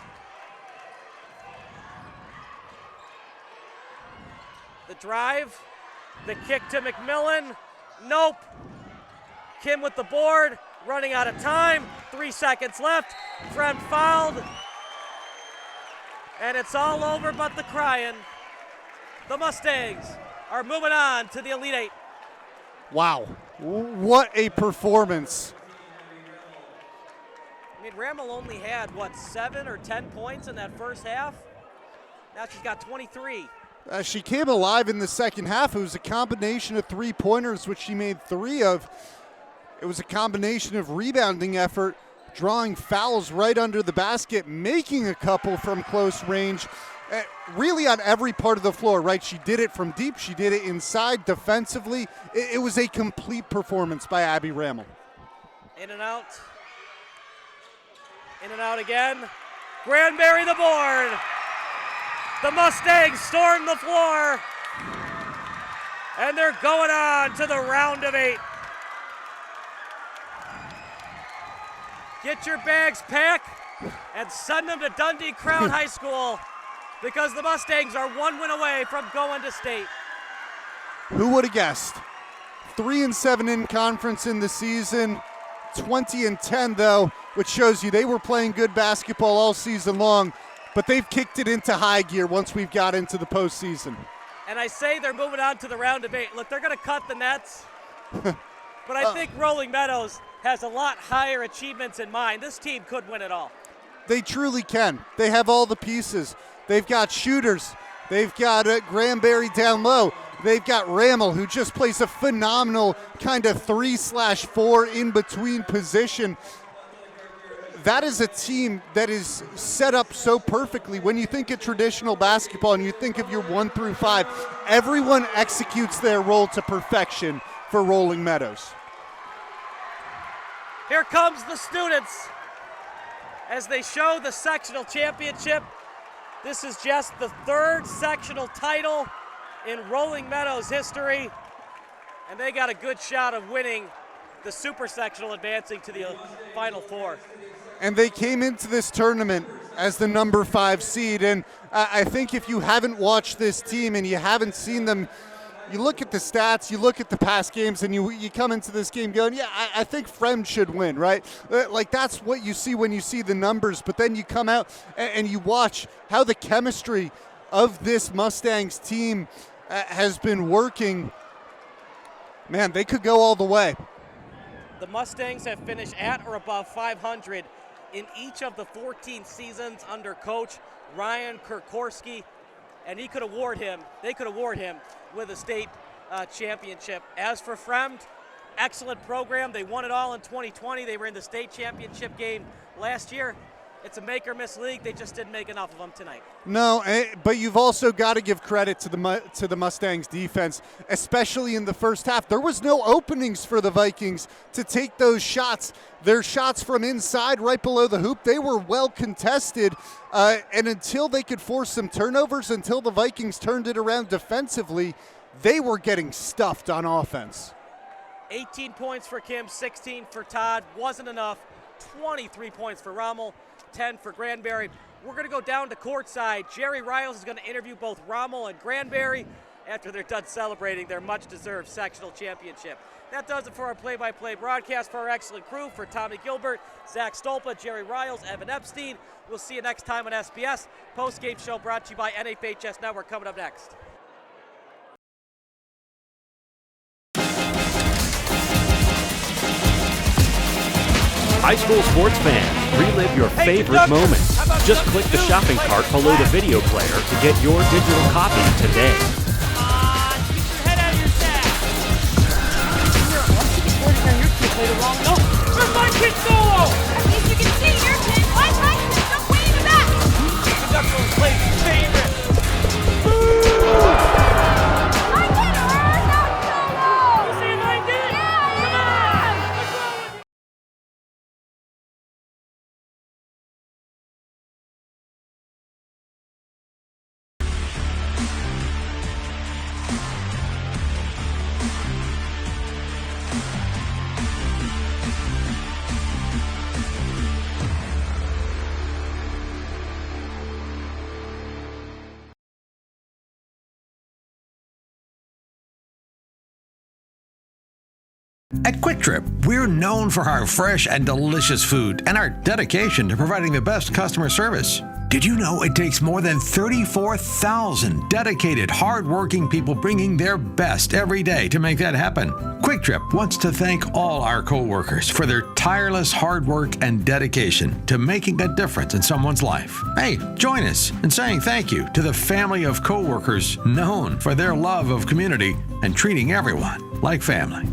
The drive, the kick to McMillan, nope. Kim with the board, running out of time, 3 seconds left. Fremd fouled, and it's all over but the crying. The Mustangs are moving on to the Elite Eight. Wow, what a performance. I mean, Rammel only had, 7 or 10 points in that first half? Now she's got 23. She came alive in the second half. It was a combination of three-pointers, which she made 3 of. It was a combination of rebounding effort, drawing fouls right under the basket, making a couple from close range. Really on every part of the floor, right? She did it from deep. She did it inside defensively. It was a complete performance by Abby Rammel. In and out. In and out again. Granberry the board. The Mustangs storm the floor. And they're going on to the round of 8. Get your bags packed and send them to Dundee Crown High School, because the Mustangs are 1 win away from going to state. Who would have guessed? 3-7 in conference in the season, 20-10 though, which shows you they were playing good basketball all season long, but they've kicked it into high gear once we've got into the postseason. And I say they're moving on to the round of 8. Look, they're going to cut the nets, but I think Rolling Meadows has a lot higher achievements in mind. This team could win it all. They truly can. They have all the pieces. They've got shooters. They've got Granberry down low. They've got Rammel, who just plays a phenomenal kind of 3/4 in between position. That is a team that is set up so perfectly. When you think of traditional basketball and you think of your 1 through 5, everyone executes their role to perfection for Rolling Meadows. Here comes the students as they show the sectional championship. This is just the 3rd sectional title in Rolling Meadows history, and they got a good shot of winning the super sectional, advancing to the Final 4. And they came into this tournament as the number 5 seed, and I think if you haven't watched this team and you haven't seen them, you look at the stats, you look at the past games, and you come into this game going, yeah, I think Fremd should win, right? Like, that's what you see when you see the numbers, but then you come out and you watch how the chemistry of this Mustangs team has been working. Man, they could go all the way. The Mustangs have finished at or above 500 in each of the 14 seasons under coach Ryan Kurkorski, and they could award him with a state championship. As for Fremd, excellent program. They won it all in 2020. They were in the state championship game last year. It's a make or miss league. They just didn't make enough of them tonight. No, but you've also got to give credit to the Mustangs defense, especially in the first half. There was no openings for the Vikings to take those shots. Their shots from inside, right below the hoop, they were well contested. And until they could force some turnovers, until the Vikings turned it around defensively, they were getting stuffed on offense. 18 points for Kim, 16 for Todd. Wasn't enough. 23 points for Rommel, 10 for Granberry. We're going to go down to courtside. Jerry Riles is going to interview both Rommel and Granberry after they're done celebrating their much-deserved sectional championship. That does it for our play-by-play broadcast. For our excellent crew, for Tommy Gilbert, Zach Stolpa, Jerry Riles, Evan Epstein. We'll see you next time on SBS. Post-game show brought to you by IHSA Network coming up next. High school sports fans, relive your favorite moments. Just click the shopping cart below the video player to get your digital copy today. At Quick Trip, we're known for our fresh and delicious food and our dedication to providing the best customer service. Did you know it takes more than 34,000 dedicated, hardworking people bringing their best every day to make that happen? Quick Trip wants to thank all our coworkers for their tireless hard work and dedication to making a difference in someone's life. Hey, join us in saying thank you to the family of coworkers known for their love of community and treating everyone like family.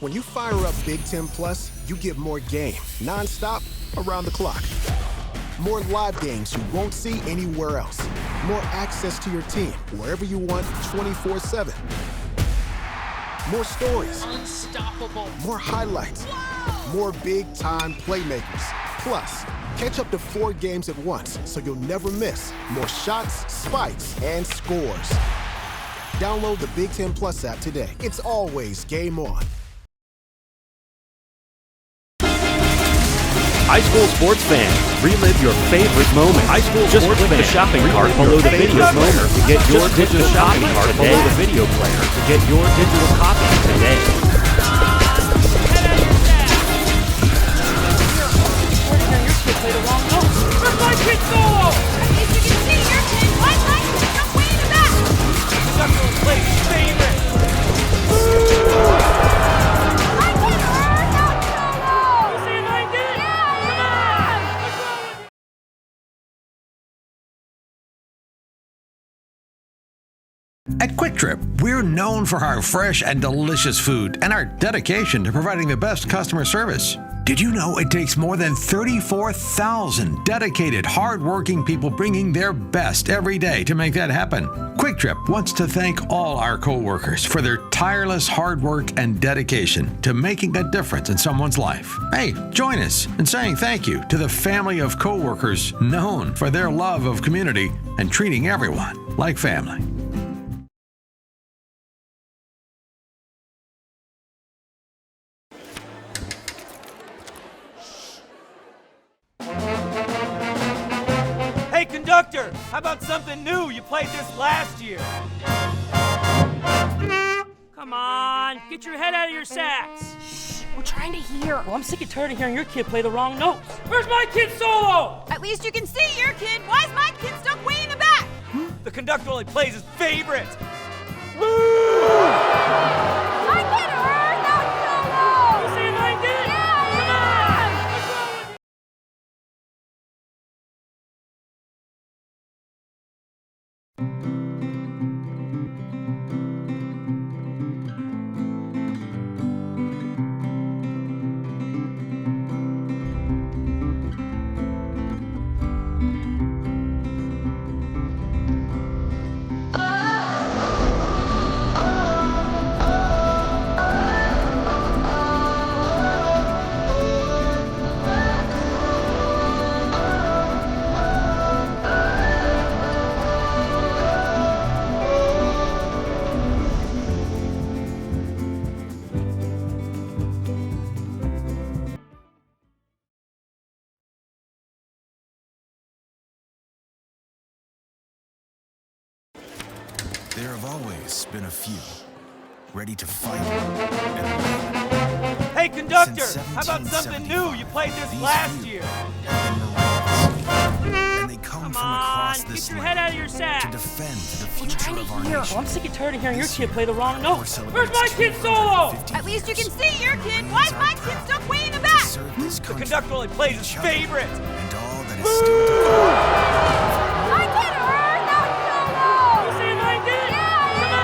When you fire up Big Ten Plus, you get more game, non-stop, around the clock. More live games you won't see anywhere else. More access to your team, wherever you want, 24/7. More stories. Unstoppable. More highlights. More big-time playmakers. Plus, catch up to 4 games at once, so you'll never miss more shots, spikes, and scores. Download the Big Ten Plus app today. It's always game on. High school sports fans, relive your favorite moment. High school just click the shopping cart below the video player to get your digital copy today. Below the video player to get your digital copy today. Where's my kid solo? At least you can see your kid. Why is my kid stuck way in the back? Sucker plays favorite. At Quick Trip, we're known for our fresh and delicious food and our dedication to providing the best customer service. Did you know it takes more than 34,000 dedicated, hardworking people bringing their best every day to make that happen? Quick Trip wants to thank all our coworkers for their tireless hard work and dedication to making a difference in someone's life. Hey, join us in saying thank you to the family of coworkers known for their love of community and treating everyone like family. Hey, conductor, how about something new? You played this last year. Come on, get your head out of your sacks. Shh, we're trying to hear. Well, I'm sick and tired of hearing your kid play the wrong notes. Where's my kid solo? At least you can see your kid. Why is my kid stuck way in the back? The conductor only plays his favorite. My kid heard that solo! You saying I did? Yeah! Come on! What's wrong with you? There have always been a few, ready to fight and win. Hey, conductor, how about something new? You played this last year. And they come from across this get your head out of your sack. to defend the future of our Well, nation. I'm sick and tired of hearing your kid play the wrong notes. Where's my kid solo? At least you can see your kid. Why is my kid stuck way in the back? The conductor only plays his favorite. And all that is still to come. My kid heard that solo! You saying I did? Yeah! Come on!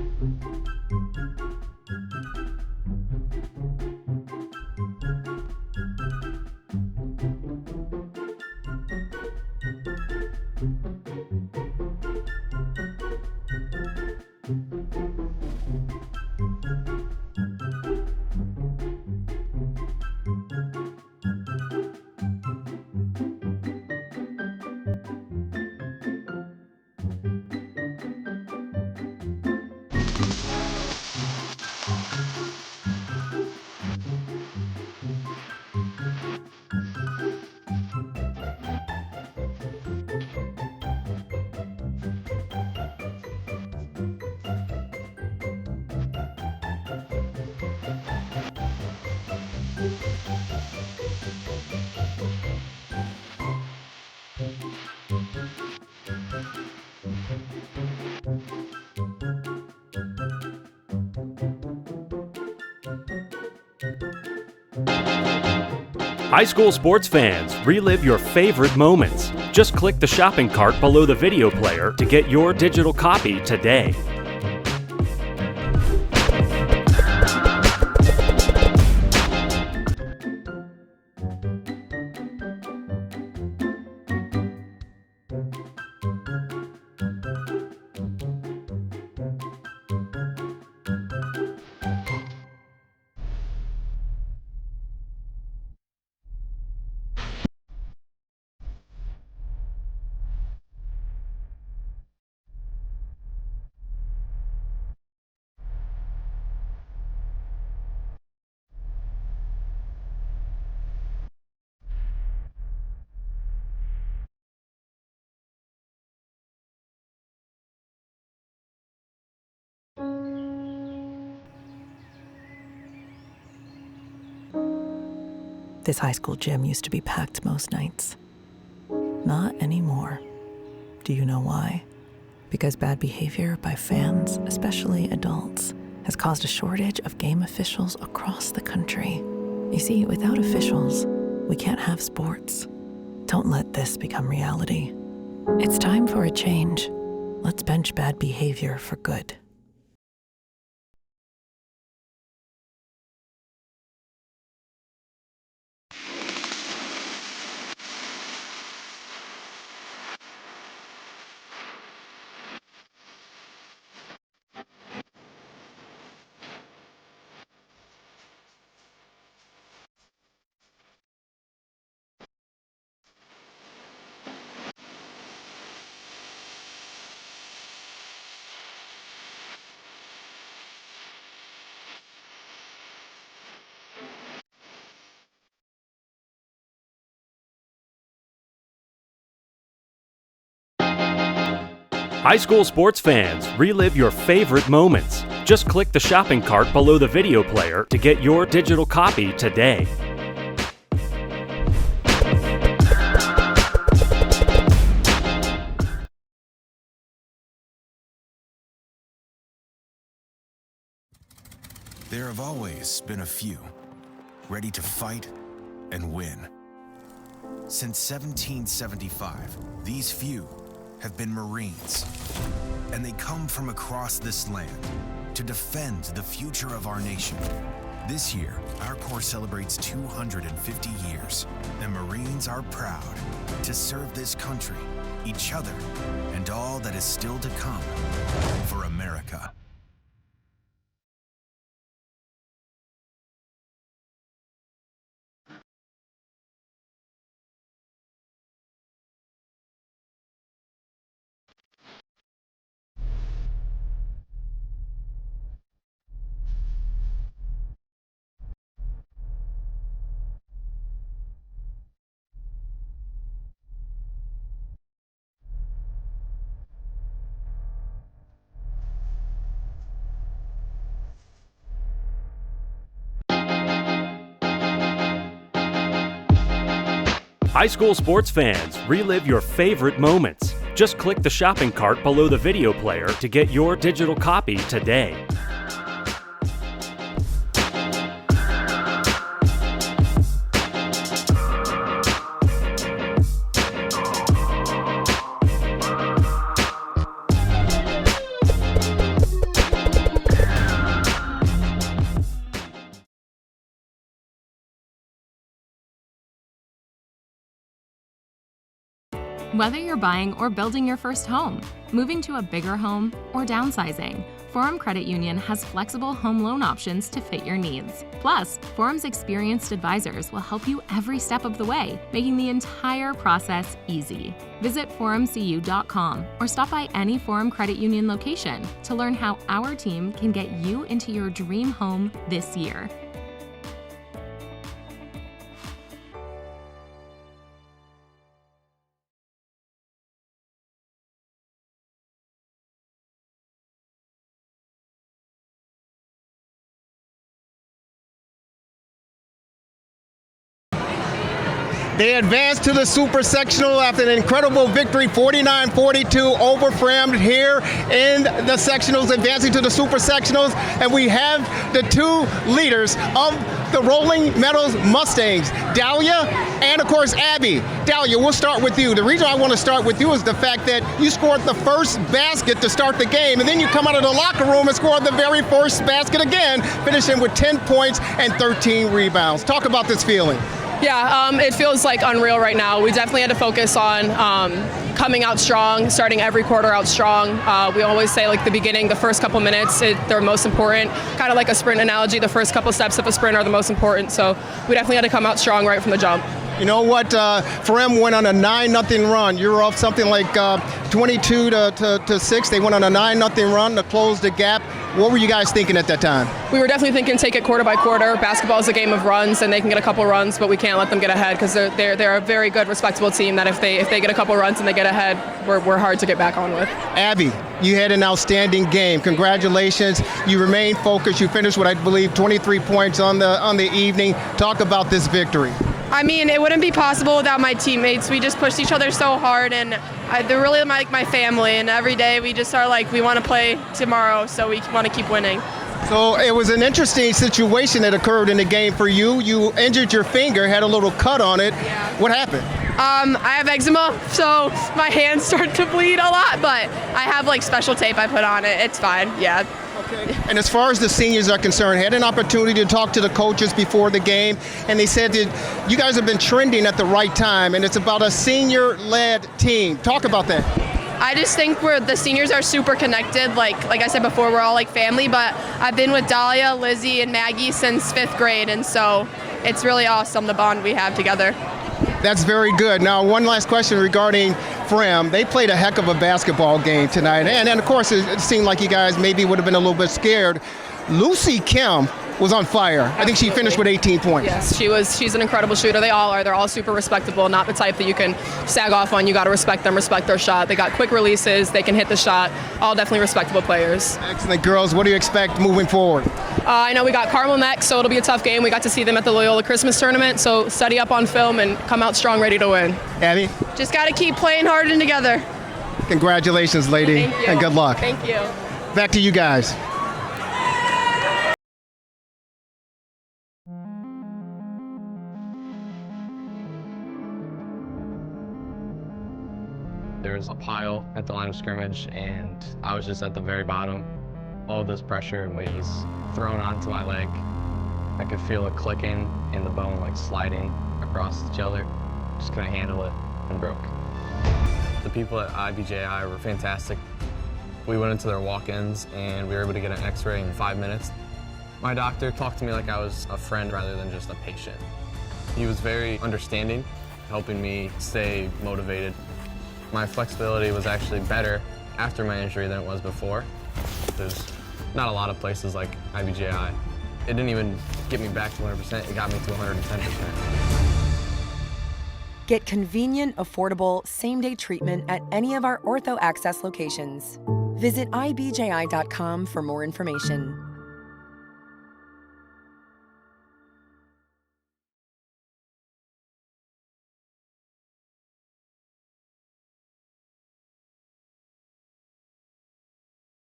What's wrong with you? High school sports fans, relive your favorite moments. Just click the shopping cart below the video player to get your digital copy today. This high school gym used to be packed most nights. Not anymore. Do you know why? Because bad behavior by fans, especially adults, has caused a shortage of game officials across the country. You see, without officials, we can't have sports. Don't let this become reality. It's time for a change. Let's bench bad behavior for good. High school sports fans, relive your favorite moments. Just click the shopping cart below the video player to get your digital copy today. There have always been a few, ready to fight and win. Since 1775, these few have been Marines, and they come from across this land to defend the future of our nation. This year, our Corps celebrates 250 years, and Marines are proud to serve this country, each other, and all that is still to come for America. High school sports fans, relive your favorite moments. Just click the shopping cart below the video player to get your digital copy today. Whether you're buying or building your first home, moving to a bigger home, or downsizing, Forum Credit Union has flexible home loan options to fit your needs. Plus, Forum's experienced advisors will help you every step of the way, making the entire process easy. Visit forumcu.com or stop by any Forum Credit Union location to learn how our team can get you into your dream home this year. They advanced to the Super Sectional after an incredible victory, 49-42 over Fremd here in the sectionals, advancing to the Super Sectionals. And we have the two leaders of the Rolling Meadows Mustangs, Dahlia and, of course, Abby. Dahlia, we'll start with you. The reason I want to start with you is the fact that you scored the first basket to start the game, and then you come out of the locker room and scored the very first basket again, finishing with 10 points and 13 rebounds. Talk about this feeling. Yeah, it feels like unreal right now. We definitely had to focus on coming out strong, starting every quarter out strong. We always say, like, the beginning, the first couple minutes, they're most important. Kind of like a sprint analogy, the first couple steps of a sprint are the most important. So we definitely had to come out strong right from the jump. You know what? Fremd went on a 9-0 run. You were off something like 22 to 6. They went on a 9-0 run to close the gap. What were you guys thinking at that time? We were definitely thinking take it quarter by quarter. Basketball is a game of runs, and they can get a couple runs, but we can't let them get ahead because they're a very good, respectable team that if they get a couple runs and they get ahead, we're hard to get back on with. Abby, you had an outstanding game. Congratulations. You remained focused. You finished with, I believe, 23 points on the evening. Talk about this victory. I mean, it wouldn't be possible without my teammates. We just pushed each other so hard, and they're really like my family. And every day we just are like, we want to play tomorrow, so we want to keep winning. So it was an interesting situation that occurred in the game for you. You injured your finger, had a little cut on it. Yeah. What happened? I have eczema, so my hands start to bleed a lot, but I have like special tape I put on it. It's fine, yeah. Okay. And as far as the seniors are concerned, had an opportunity to talk to the coaches before the game, and they said that you guys have been trending at the right time, and it's about a senior-led team. Talk about that. I just think the seniors are super connected. Like I said before, we're all like family, but I've been with Dahlia, Lizzie, and Maggie since 5th grade, and so it's really awesome, the bond we have together. That's very good. Now, one last question regarding Fremd. They played a heck of a basketball game tonight, and of course, it seemed like you guys maybe would have been a little bit scared. Lucy Kim was on fire. Absolutely. I think she finished with 18 points. Yes, she's an incredible shooter. They all are. They're all super respectable, not the type that you can sag off on. You got to respect them, respect their shot. They got quick releases. They can hit the shot. All definitely respectable players. Excellent. Girls, what do you expect moving forward? I know we got Carmel next, so it'll be a tough game. We got to see them at the Loyola Christmas tournament, so study up on film and come out strong, ready to win. Abby? Just got to keep playing hard and together. Congratulations, lady, and good luck. Thank you. Back to you guys. There was a pile at the line of scrimmage, and I was just at the very bottom. All this pressure was thrown onto my leg. I could feel it clicking and the bone like sliding across each other. Just couldn't handle it and broke. The people at IBJI were fantastic. We went into their walk-ins and we were able to get an x-ray in 5 minutes. My doctor talked to me like I was a friend rather than just a patient. He was very understanding, helping me stay motivated. My flexibility was actually better after my injury than it was before. There's not a lot of places like IBJI. It didn't even get me back to 100%, it got me to 110%. Get convenient, affordable, same-day treatment at any of our Ortho Access locations. Visit ibji.com for more information.